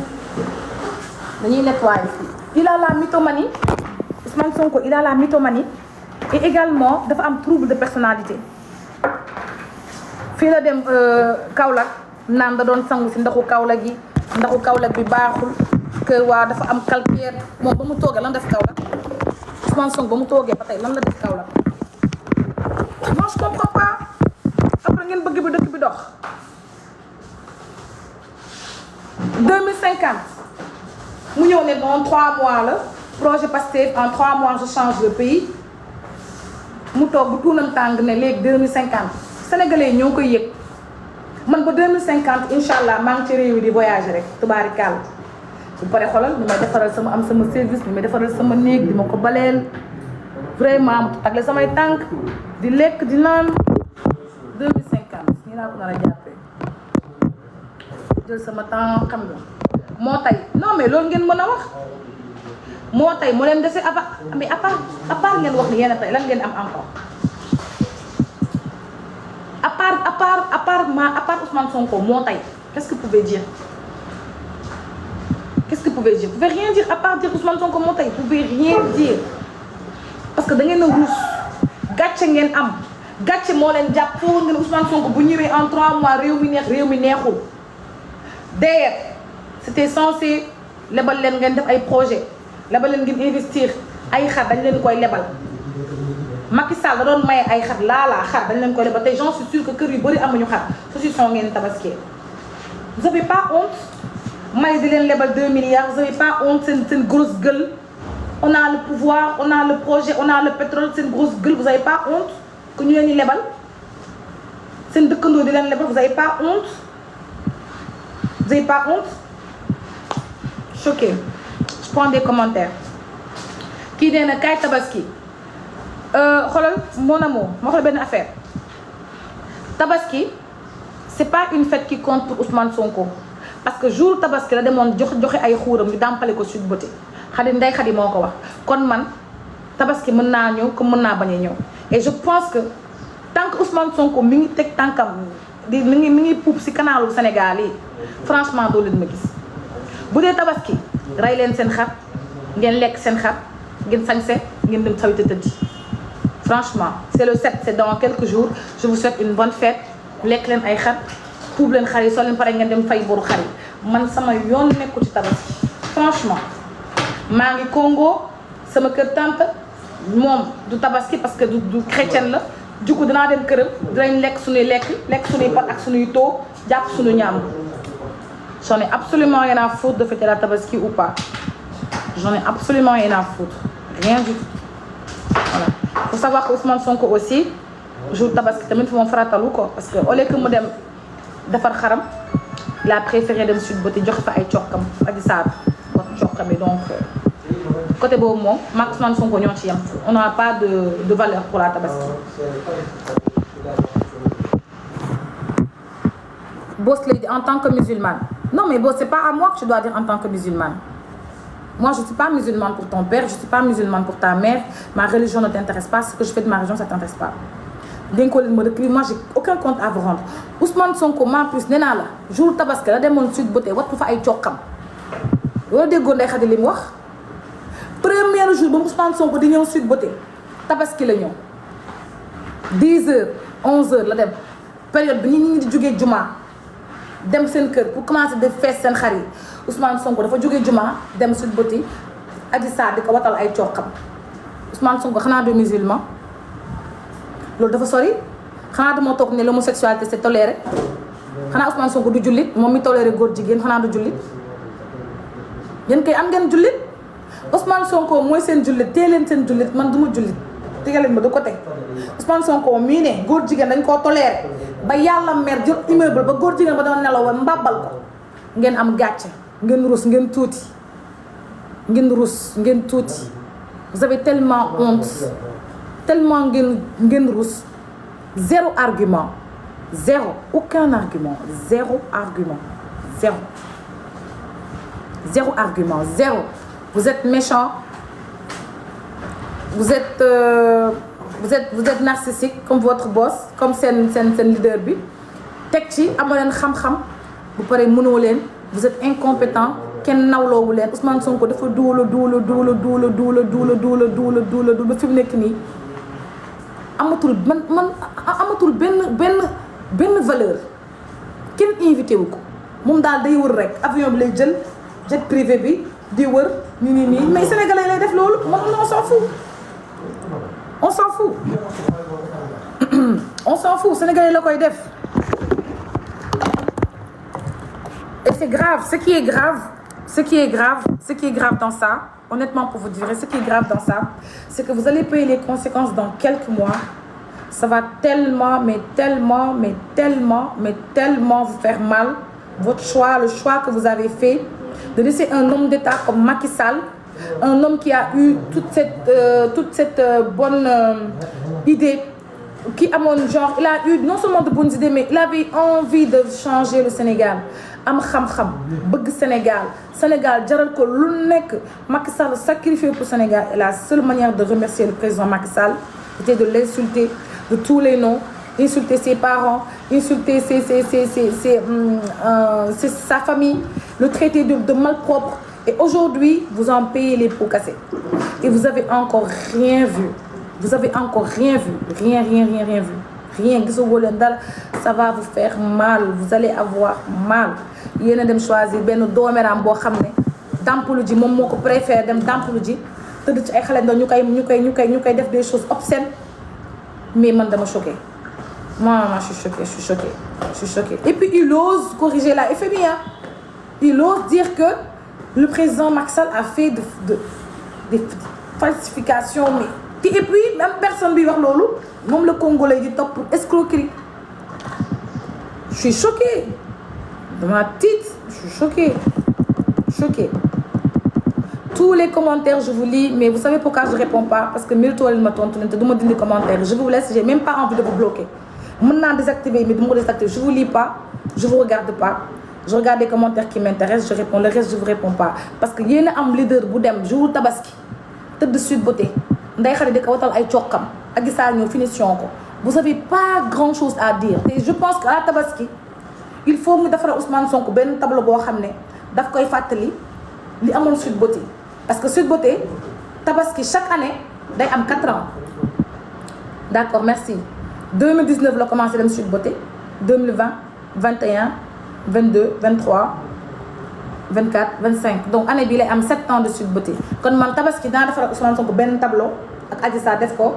dañuy nettoyer fii il a la mythomanie Ousmane Sonko il a la mythomanie et également dafa am trouble de personnalité fii la dem Kaolack naan da doon sangu si ndaxu Kaolack bi baaxul que waa dafa am calcaire moom ba mu toogee lan def Kaolack Ousmane Sonko ba mu toogee ba tey lan la def Kaolack moi je comprends pas après ngeen bëgg bi dëkk bi dox 2050 mu ñëw ne dans 3 mois la projet Pastef en 3 mois je change le pays mu toog bu tuunam tàng ne léegi 2050 sénégalais yi ñoo koy yëg man ba 2050 incha allah maa ngi ci réew yi di voyager rek tubaari kàll bu pare xoolal ni may defaral sama service ni may defaral sama néeg di ma ko baleel vraiment mu tagle samay tànk di lekk di naan 2050 nii laa ko nar a jàppee jël sama temps xam nga moo tay non mais loolu ngeen mën a wax moo tay moo leen dese mais à part ngeen wax ni yéen a tey lan ngeen am encore à part Ousmane Sonko moo tay qu'est-ce que vous pouvez dire vous pouvez rien dire à part dire Ousmane Sonko moo tay vous pouvez rien dire parce que da ngeen a ruus gàcce ngeen am gàcce moo leen jàpp foo ngeen Ousmane Sonko bu ñëwee en 3 mois réew mi neexul d'ailleurs c'était censé lebal leen ngeen def ay projet lebal leen ngeen investir ay xar dañ leen koy lebal Macky Sall da doon maye ay xar laalaa xar dañ leen koy lebal te j'en suis sûre que kër yu bëri amuñu xar saucisson ngeen tabaskee vous avez pas honte may di leen lebal 2 milliards vous avez pas honte seen grosse gueule on a le pouvoir on a le projet on a le pétrole seen grosse gueule vous avez pas honte que ñu leen di lebal seen dëkkandoo di leen lebal vous avez pas honte choqué je prends des commentaires kii nee na kaay tabaski xoolal mon amour ma xool benn affaire tabaski c'est pas une fête qui compte pour Ousmane Sonko parce que jour tabaski la demoon joxe ay xuuram ñu dàmpale ko Sweet Beauté Ndeye Khady moo ko wax kon man tabaski mën naa ñëw comme mën naa bañ a ñëw et je pense que tant que Ousmane Sonko mi ngi teg tànkam di mi ngi puub si kanalu Sénégal yi franchement doo leen ma gis bu dee tabaski rey leen seen xar ngeen lekk seen xar ngeen sañse ngeen dem sawite tëddi franchement c'est le 7 c'est dans quelques jours je vous souhaite une bonne fête lekk leen ay xar puub leen xar yi soo leen pare ngeen dem fay boru xar yi man sama yoon nekku ci tabaski franchement maa ngi Congo sama kër tante moom du tabaski parce que du chrétienne la jukku dinaa dem këram dinañ lekk suñuy pat ak suñuy too jàpp suñu ñaam j'en ai absolument rien à foutre de fêter la Tabaski ou pas. J'en ai absolument rien à foutre. Rien du tout. Voilà. Faut savoir que Ousmane Sonko aussi jour Tabaski tamit fu moom faratalu ko parce que au lieu que mu dem defar xaram il a préféré dem Sweet Beauté jox fa ay cokkam Adji Sarr wax cokkam yi donc côté boobu moom maag Ousmane Sonko ñoo ci yem. On n'a pas de valeur pour la Tabaski. Boss lady en tant que musulmane. Non mais bon, c'est pas à moi que tu dois dire en tant que musulmane. Moi, je ne suis pas musulmane pour ton père, je ne suis pas musulmane pour ta mère. Ma religion ne t'intéresse pas, ce que je fais de ma religion, ça ne t'intéresse pas. Moi, j'ai aucun compte à vous rendre. Ousmane Sonko, ma plus, nee naa la jour Tabaski la demoon Sweet Beauté wattu fa ay cokkam. Loolu déggoon Ndeye Khady li mu wax. Premier jour ba Ousmane Sonko di ñëw Sweet Beauté Tabaski la ñëw. 10h 11h la dem période bi nit ñi di jógee juma dem seen kër pour commencer de fees seen xar yi Ousmane Sonko dafa jógee juma dem Sweet Beauté Adji Sarr di ko watal ay cokkam. Ousmane Sonko xanaa du musulman loolu dafa sori xanaa du moo toog ne l'homosexualité c'est toléré xanaa Ousmane Sonko du jullit moom mi toléré góor jigéen xanaa du jullit yéen kay am ngeen jullit Ousmane Sonko mooy seen jullit tee leen seen jullit man du ma jullit tegaleen ma du ko teg Ousmane Sonko mii ne góor jigéen dañ koo toléré ba yàlla mer jël immeuble ba góor jigéen ba doon nelaw ba mbàbbal ko ngeen am gàcce ngeen rus ngeen tuuti ngeen rus ngeen tuuti vous avez tellement honte tellement ngeen rus zéro argument zéro aucun argument zéro argument zéro argument zéro vous êtes méchant vous êtes narcissique comme votre boss comme seen leader bi teg ci amoo leen xam-xam bu paree mënoo leen vous êtes incompétent kenn nawloowu leen Ousmane Sonko dafa duula ba fi mu nekk nii amatul amatul benn valeur kenn invité wu ko moom daal day wër rek avion bi lay jël jet privé bi di wër nii mais sénégalais lay def loolu moom on s'en fout on s'en fout sénégalais la koy def et c'est grave ce qui est grave dans ça honnêtement pour vous dire ce qui est grave dans ça c'est que vous allez payer les conséquences dans quelques mois ça va tellement vous faire mal votre choix le choix que vous avez fait de laisser un homme d'État comme Macky Sall un homme qui a eu toute cette bonne idée qui amoon genre il a eu non seulement de bonnes idées mais il avait envie de changer le Sénégal am xam-xam bëgg Sénégal jaral ko lu nekk Macky Sall sacrifié pour Sénégal et la seule manière de remercier le président Macky Sall était de l'insulter de tous les noms insulter ses parents insulter sa famille le traiter de malpropre et aujourd'hui vous en payez les pots cassés et vous avez encore rien vu rien gisagoo leen dara ça va vous faire mal vous allez avoir mal yéen a dem choisir benn dooméram boo xam ne dampulu ji moom moo ko préféré dem dampulu ji tëdd ci ay xale ndaw ñu koy def des choses obscènes mais man dama choqué moi je suis choquée et puis il ose corriger la FMI il ose dire que le président Macky Sall a fait des falsifications mais et puis même personne bi wax loolu moom le Congolais di topp pour escroquerie je suis choquée dama tiit je suis choquée tous les commentaires je vous lis mais vous savez pourquoi je réponds pas parce que mérito leen ma tontu leen te du ma dindi commentaire je vous laisse j'ai même pas envie de vous bloquer mën naa désactiver mais du ma ko désactiver je vous lis pas je vous regarde pas je regarde les commentaires qui m'intéressent je réponds le reste je vous réponds pas parce que yéen a am leader bu dem jour Tabaski tëdd Sweet Beauté Ndeye Khady di ko watal ay cokkam Adji Sarr ñëw finition ko vous avez pas grand chose à dire et je pense que à Tabaski il faut mu defara Ousmane Sonko benn tableau boo xam ne daf koy fàttali li amoon Sweet Beauté parce que Sweet Beauté Tabaski chaque année day am 4 ans d'accord merci 2019 la commencé dem Sweet Beauté 2020 21 22 23 24 25 donc année bii lay am 7 ans de Sweet Beauté kon man Tabaski dinaa defara Ousmane Sonko benn tableau ak Adji Sarr def ko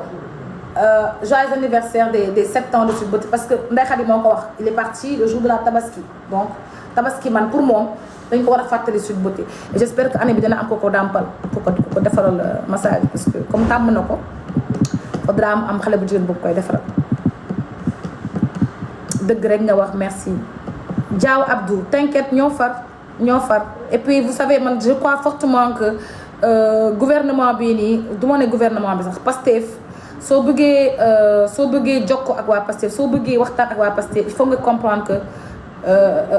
joyeux anniversaire des 7 ans de Sweet Beauté parce que Ndeye Khady moo ko wax il est parti le jour de la tabaski donc tabaski man pour moom dañ ko war a fàttali Sweet Beauté et j'espère que année bi dina am ko dàmpal ku ko defaral massage parce que comme tàmm na ko faudra am xale bu jigéen boobu koy defaral dëgg rek nga wax merci Diaw Abdou t'inquiète ñoo far et puis vous savez man je crois fortement que gouvernement bii nii du ma ne gouvernement bi sax Pastef soo bëggee jokkoo ak waa Pastef soo bëggee waxtaan ak waa Pastef il faut nga comprendre que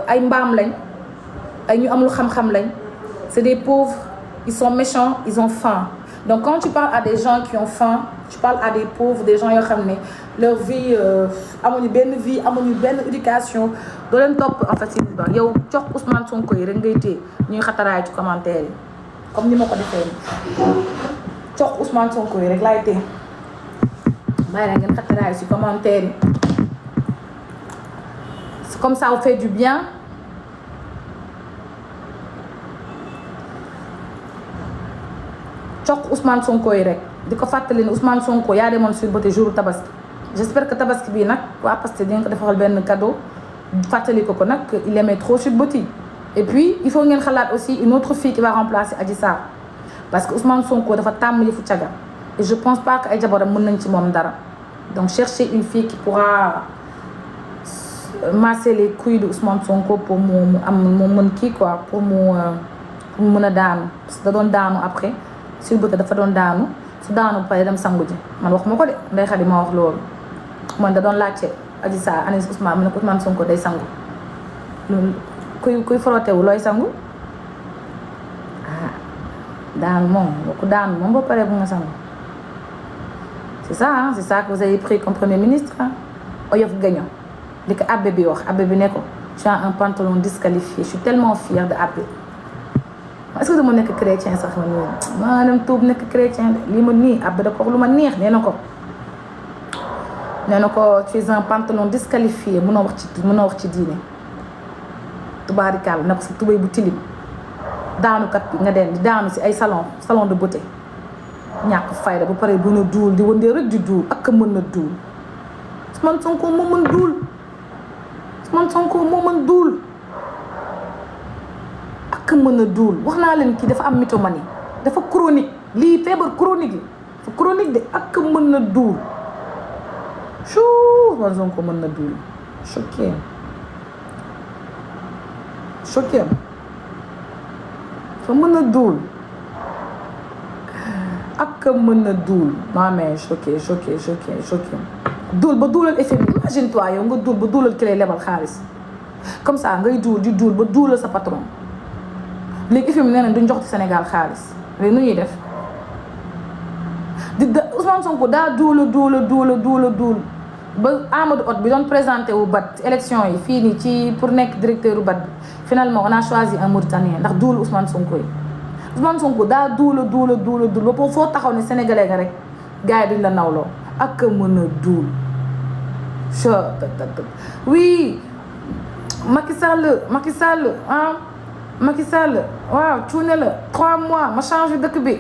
ay mbaam lañ ay ñu amul xam-xam lañ c'est des pauvres ils sont méchants ils ont faim donc quand tu parles à des gens qui ont faim tu parles à des pauvres des gens yoo xam ne leur vie amuñu benn éducation doo leen topp en fait si yow jox Ousmane Sonko yi rek ngay téye ñuy xataraay ci commentaire yi comme ni ma ko defee nii jox Ousmane Sonko yi rek laay téye bàyyi la ngeen xataraay ci commentaire yi c'est comme ça on fait du bien jox Ousmane Sonko yi rek di ko fàttali ne Ousmane Sonko yaa demoon Sweet Beauté jour tabaski j'espère que tabaski bii nag waa Pastef dinañ ko defal benn cadeau fàttali ko nag il aimait trop Sweet Beauté et puis il faut ngeen xalaat aussi une autre fille qui va remplacer Adji Sarr parce que Ousmane Sonko dafa tàmm yëfu caga et je pense pas que ay jabaram mën nañ ci moom dara donc chercher une fille qui pourra masser les couilles de Ousmane Sonko pour mu mën kii quoi pour mu mën a daanu parce que da doon daanu après Sweet Beauté dafa doon daanu su daanu pare dem sangu ji man wax ma ko de Ndeye Khady ma wax loolu man da doon laajte Adji Sarr Anis Ousmane mu ne ko Ousmane Sonko day sangu kuy frotté wu looy sangu daanu moom ku daanu moom ba pare bu nga sangu c'est ça que vous avez pris comme premier ministre Oyof Gagnant li ko abbé bi wax abbé bi ne ko tu as un pantalon disqualifié je suis tellement fière de abbé est-ce que dama nekk chrétien sax ma dem tuub nekk chrétien de lii ma nii abbé da ko wax lu ma neex nee na ko tu es un pantalon disqualifié mënoo wax ci diine tubaarikaal na ko sa tubéy bu tilim daanukat bi nga dem di daanu si ay salon de beauté ñàkk fayda ba pare bu na duul di wëndee rek di duul ak mën na duul Ousmane Sonko moo mën duul Ousmane Sonko moo mën duul ak mën a duul wax naa leen kii dafa am mythomanie dafa chronique lii feebar chronique la dafa chronique de ak mën na duul chou Ousmane Sonko mën na duul choqué fa mën a duul ak mën na duul non mais choqué duul ba duulal FMI imagine toi yow nga duul ba duulal ki lay lebal xaalis comme ça ngay duul di duul ba duulal sa patron léegi FMI nee nañ duñ jox ci Sénégal xaalis léegi nu ñuy def Ousmane Sonko daa duul ba Amadou Hott bi doon présenté wu BAD élection yi fii nii ci pour nekk directeur u BAD bi finalement on a choisi un Mauritanien ndax duul Ousmane Sonko yi Ousmane Sonko daa duul ba foo taxaw ne sénégalais nga rek gars yi duñ la nawloo ak mën a duul oui Macky Sall waaw cuune la 3 mois ma changé dëkk bi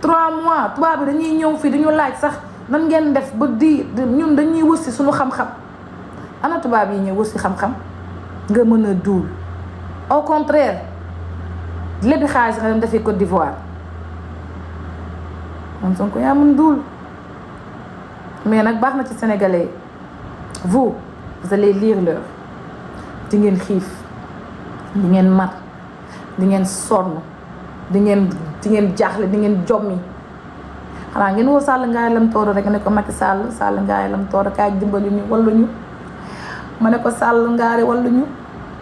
3 mois tubaab bi dañuy ñëw fii dañu laaj sax nan ngeen def ba ñun dañuy wëssi suñu xam-xam ana tubaab yi ñëw wëssi xam-xam nga mën a duul au contraire lébi xaalis nga dem defee Côte d'Ivoire man Sonko yaa mën duul mais nag baax na ci sénégalais vous allez lire l'heure di ngeen xiif di ngeen mar di ngeen sonn di ngeen jaaxle di ngeen jommi xanaa ngeen woo Sall Ngaye Lam Tooro rek ne ko Macky Sall Ngaye Lam Tooro kaay dimbali ñu walluñu ma ne ko Sall Ngaari walluñu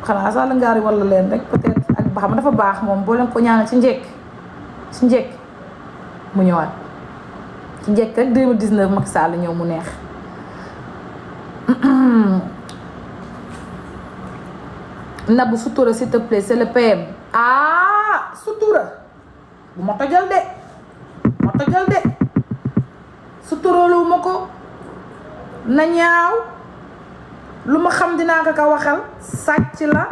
xanaa Sall Ngaari wallu leen rek peut-être ak ba xam dafa baax moom boo leen ko ñaanal ci njëkk mu ñëwaat ci njëkk rek 2019 Macky Sall ñëw mu neex Nabou Soutoura s'il te plaît c'est le PM Soutoura bu ma tojal de Soutoura lu ma ko na ñaaw lu ma xam dinaa ko waxal sàcc la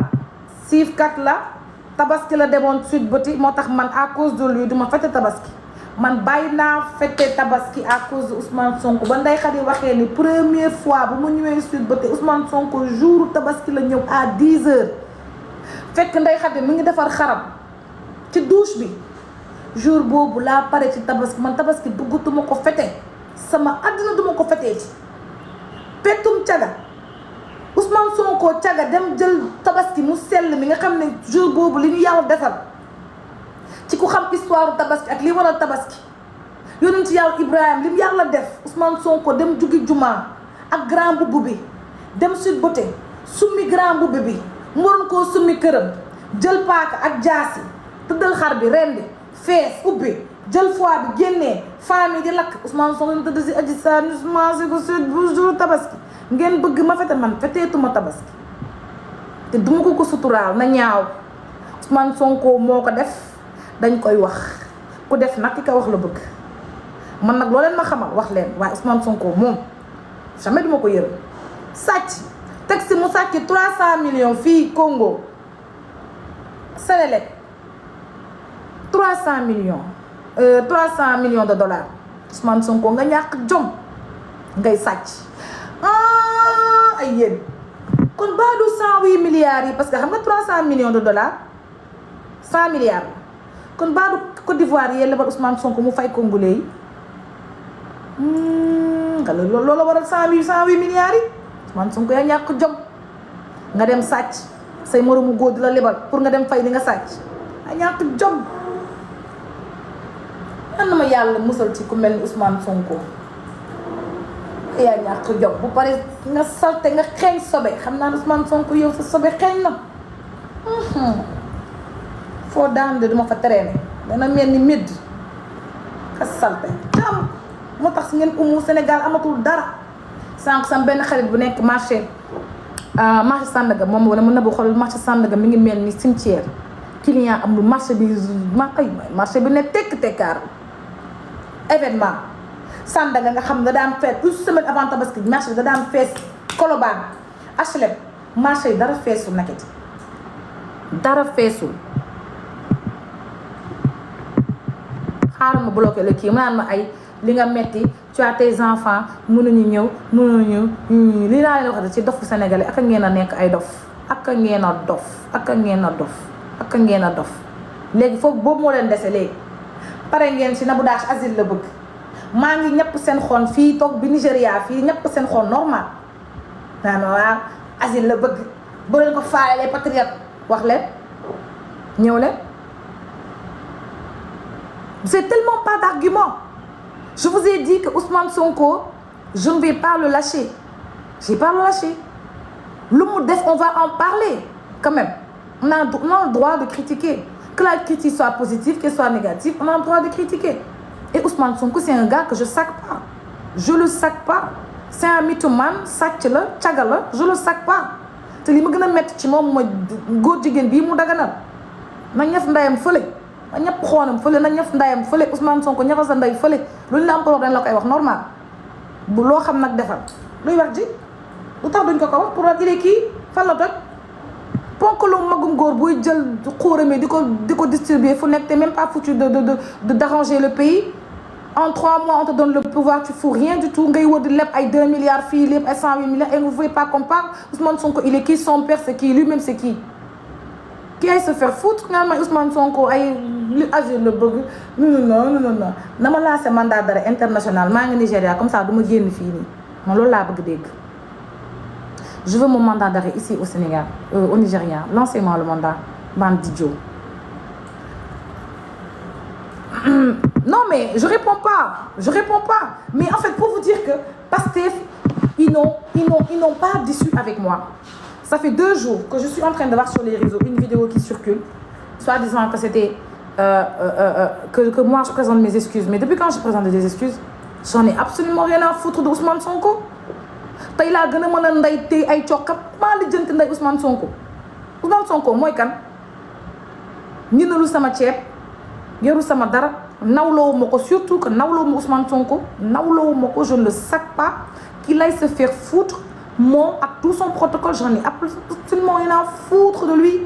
siifkat la tabaski la demoon Sweet Beauté moo tax man à cause de lui duma fête tabaski man bàyyi naa fête tabaski à cause de Ousmane Sonko ba Ndeye Khady waxee ni première fois bu mu ñëwee Sweet Beauté Ousmane Sonko jour tabaski la ñëw à 10h fekk Ndeye Khady mi ngi defar xaram ci douche bi jour boobu laa pare ci tabaski man tabaski bëggatuma ko fete sama àddina duma ko fetee ci pettum caga Ousmane Sonko caga dem jël tabaski mu sell mi nga xam ne jour boobu li ñu yàlla defal ci ku xam histoire tabaski ak li waral tabaski yonent ci yàlla Ibrahima li mu yàlla def Ousmane Sonko dem jugi juma ak grand boubou bi dem Sweet Beauté summi grand boubou bi mu waroon koo summi këram jël paaka ak jaasi tëddal xar bi rendi fees ubbi jël foie bi génnee famille di lakk Ousmane Sonko ñu tëdd si aji sa ñu commencé ko Sweet bu jour tabaski ngeen bëgg ma fete man feteetuma tabaski te duma ko suturaal na ñaaw Ousmane Sonko moo ko def dañ koy wax ku def nag ki ko wax la bëgg man nag loo leen ma xamal wax leen waaye Ousmane Sonko moom jamais duma ko yërëm sàcc teg si mu sàcc 300 millions fii Congo Sénélec 300 millions de dollars Ousmane Sonko nga ñàkk jom ngay sàcc ay yéen kon baadu 108 milliards yi parce que xam nga 300 millions de dollars 100 milliards la kon baadu Côte d'Ivoire yi lebal Ousmane Sonko mu fay congolais yi nga loolu waral 108 milliards yi Ousmane Sonko yaa ñàkk jom nga dem sàcc say moromu góor di la lebal pour nga dem fay li nga sàcc yaa ñàkk jom yan na ma yàlla musal ci ku mel ni Ousmane Sonko yaa ñàkk jom bu pare nga salte nga xeeñ sobe xam naa ne Ousmane Sonko yow sa sobe xeeñ na foo daan de duma fa traîner dana mel ni midd ka salte am moo tax ngeen umu Sénégal amatul dara sànq sam benn xarit bu nekk marché Sandaga moom wala mën na bu xool marché Sandaga mi ngi mel ni cimetière client am lu marché bi marché bi ne tekk-tekkaar événement Sandaga nga xam da daan fees une semaine avant tabaski marché bi da daan fees Colobane HLM marché yi dara feesul naketi dara feesul xaaral ma bloqué la kii mu naan ma ay li nga metti tu as tes enfants mënuñu ñëw li laa leen wax ci dofu sénégalais ak a ngeen a nekk ay dof ak a ngeen a dof ak a ngeen a dof ak a ngeen a dof léegi foofu boobu moo leen dese léegi pare ngeen si Nabou Dash asile la bëgg maa ngi ñëpp seen xon fii toog bi Nigéria fii ñëpp seen xon normal naan waaw asile la bëgg boo leen ko faale les patriotes wax leen ñëw leen c'est tellement pas d'argument. Je vous ai dit que Ousmane Sonko, je ne vais pas le lâcher. Je ne vais pas le lâcher. Le modeste, on va en parler quand même. On a le droit de critiquer. Que la critique soit positive, qu'elle soit négative, on a le droit de critiquer. Et Ousmane Sonko, c'est un gars que je ne sac pas. Je ne le sac pas. C'est un mythomane, sac-le, tchagala, je ne le sac pas. C'est ce que je vais mettre ci mom moy goor jigen bi mu daganal. Na ñef ndayam feulé. Na ñep xonam feulé na ñef ndayam feulé Ousmane Sonko ñafa sa nday feulé. Luñ la am problème la koy wax normal. Bu lo xam nak defal. Luy wax ji? Lu tax duñ ko wax pour dire ki fa la tok. Ponk lu magum goor buy jël xorame diko distribuer fu nek té même pas foutu de d'arranger le pays. En 3 mois, on te donne le pouvoir, tu ne fous rien du tout. Il a 2 milliards, il a 108 milliards. Et vous ne voulez pas qu'on parle. Ousmane Sonko, il est qui? Son père, c'est qui? Lui-même, c'est qui? Qui aille se faire foutre? Ousmane Sonko, il agit le bug. Non. Je vais lancer un mandat d'arrêt international. Je suis au Nigeria, comme ça, je vais me dire je veux mon mandat d'arrêt ici au Sénégal, au Nigeria. Lancez-moi le mandat, bandidio. Non mais je réponds pas. Mais en fait pour vous dire que Pastef, ils n'ont pas d'issue avec moi. Ça fait 2 jours que je suis en train de voir sur les réseaux une vidéo qui circule, soit disant que c'était que moi je présente mes excuses. Mais depuis quand je présente des excuses, j'en ai absolument rien à foutre de Ousmane Sonko. Tay la gëna mëna nday té ay ciokap ma li jënt nday Ousmane Sonko. Ousmane Sonko moy kan? Ñinalu sama ciép, yoru sama dara. Surtout que Ousmane Sonko, je ne le sac pas, qu'il aille se faire foutre, moi, avec tout son protocole, j'en ai absolument rien à foutre de lui.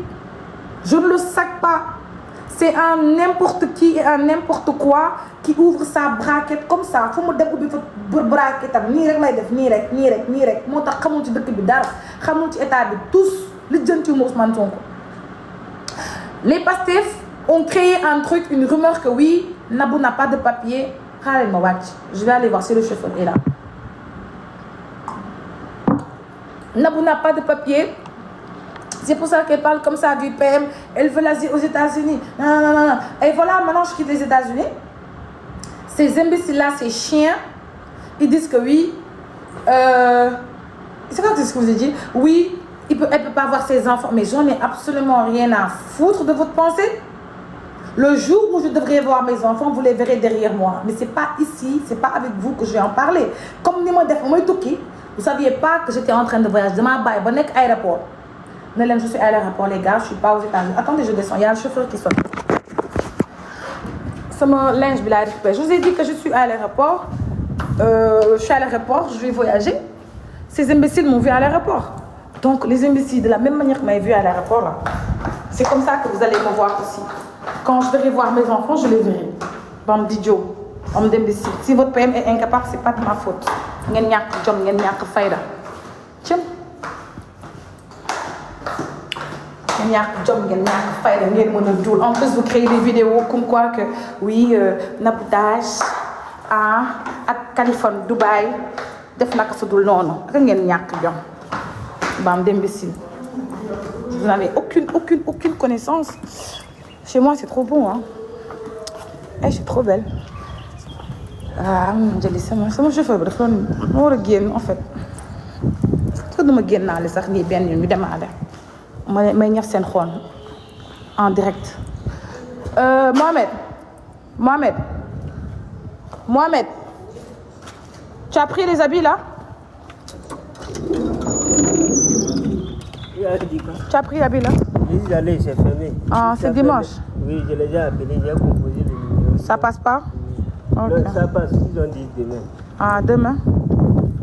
Je ne le sac pas. C'est un n'importe qui et un n'importe quoi qui ouvre sa braquette comme ça. Faut me dem ubbi fa braquette am nii rek lay def nii rek moo tax xamul ci dëkk bi dara xamul ci état bi tous li jënti Ousmane Sonko. Les Pastef ont créé un truc, une rumeur que oui, Nabou n'a pas de papier. Je vais aller voir si le chauffeur est là. Nabou n'a pas de papier. C'est pour ça qu'elle parle comme ça du PM. Elle veut l'asile aux États-Unis. Non. Et voilà, maintenant je quitte les États-Unis. Ces imbéciles-là, ces chiens, ils disent que oui. C'est quoi ce que vous avez dit? Oui, elle ne peut pas avoir ses enfants. Mais j'en ai absolument rien à foutre de votre pensée. Le jour où je devrais voir mes enfants, vous les verrez derrière moi. Mais ce n'est pas ici, ce n'est pas avec vous que je vais en parler. Comme ni moi, vous ne saviez pas que j'étais en train de voyager. Je m'abaye, à l'aéroport. Je suis à l'aéroport, les gars, je ne suis pas aux États-Unis. Attendez, je descends, il y a un chauffeur qui sonne. C'est mon linge, je vous ai dit que je suis à l'aéroport. Je suis à l'aéroport, je vais voyager. Ces imbéciles m'ont vu à l'aéroport. Donc, les imbéciles, de la même manière que m'avaient vu à l'aéroport, c'est comme ça que vous allez me voir aussi. Quand je verrai voir mes enfants, je les verrai. Bande d'idiots, homme d'imbéciles. Si votre PM est incapable, ce n'est pas de ma faute. Vous n'avez pas de job, vous n'avez pas de faïda. Tiens. En plus, vous créez des vidéos comme quoi que oui, Naboudash à Californie, Dubaï, def naka sudul noonu ak ngeen ñàkk jom bande d'imbéciles. Vous n'avez aucune connaissance. Chez moi, c'est trop bon, hein. Eh, je suis trop belle. Ah, c'est mon chauffeur, en fait. Je vais en direct. Mohamed, tu as pris les habits là? Tu as pris l'habit là? Oui, j'allais, c'est fermé. Ah, c'est dimanche? Oui, je l'ai appelé, j'ai composé le numéro. Ça passe pas? Okay. Non, ça passe, ils ont dit demain. Ah, demain?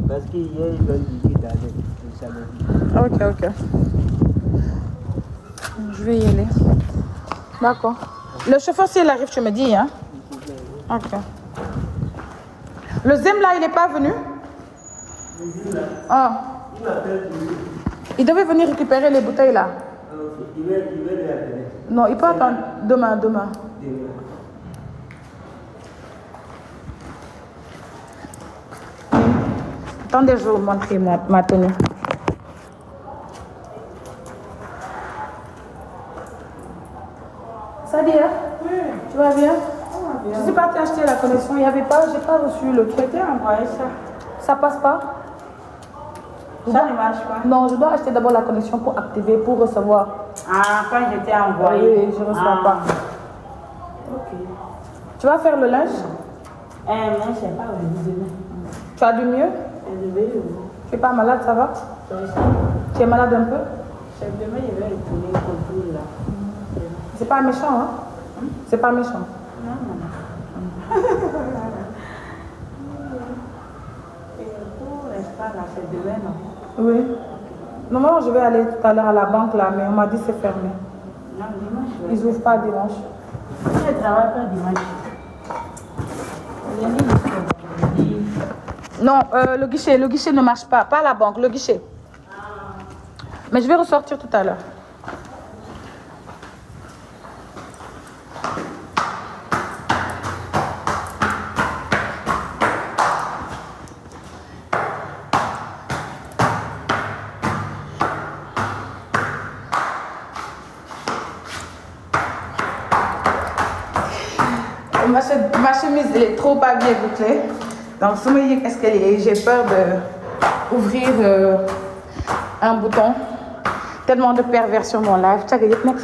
Parce qu'hier, ils ont dit qu'ils allaient. Ok. Je vais y aller. D'accord. Le chauffeur, s'il arrive, tu me dis, hein? Ok. Le Zem, là, il n'est pas venu? Ah. Il devait venir récupérer les bouteilles, là. Il va les appeler. Non, il peut attendre demain. Attendez, je vais vous montrer ma tenue. Sadia, oui. Tu vas bien? Je suis partie acheter la connexion. Il n'y avait pas, j'ai pas reçu le truc. Envoyé ça. Ça passe pas? Ça ne marche pas. Non, je dois acheter d'abord la connexion pour activer, pour recevoir. Ah, quand je t'ai envoyé. Oui, je ne reçois pas. Ok. Tu vas faire le lunch? Mais je ne sais pas où je vais demain. Tu as du mieux? Je vais où? Tu n'es pas malade, ça va? Tu es malade un peu? Demain, je vais retourner au contrôle là. C'est pas méchant, hein? C'est pas méchant. Non. Et pour l'instant, là, c'est demain, non? Oui. Normalement, je vais aller tout à l'heure à la banque là, mais on m'a dit que c'est fermé. Non, dimanche. Ils ouvrent pas dimanche. Je ne travaille pas dimanche. Non, le guichet ne marche pas. Pas la banque, le guichet. Mais je vais ressortir tout à l'heure. Ma chemise elle est trop pas bien bouclée. Donc, si je escalier, j'ai peur d'ouvrir un bouton. Tellement de pervers sur mon live.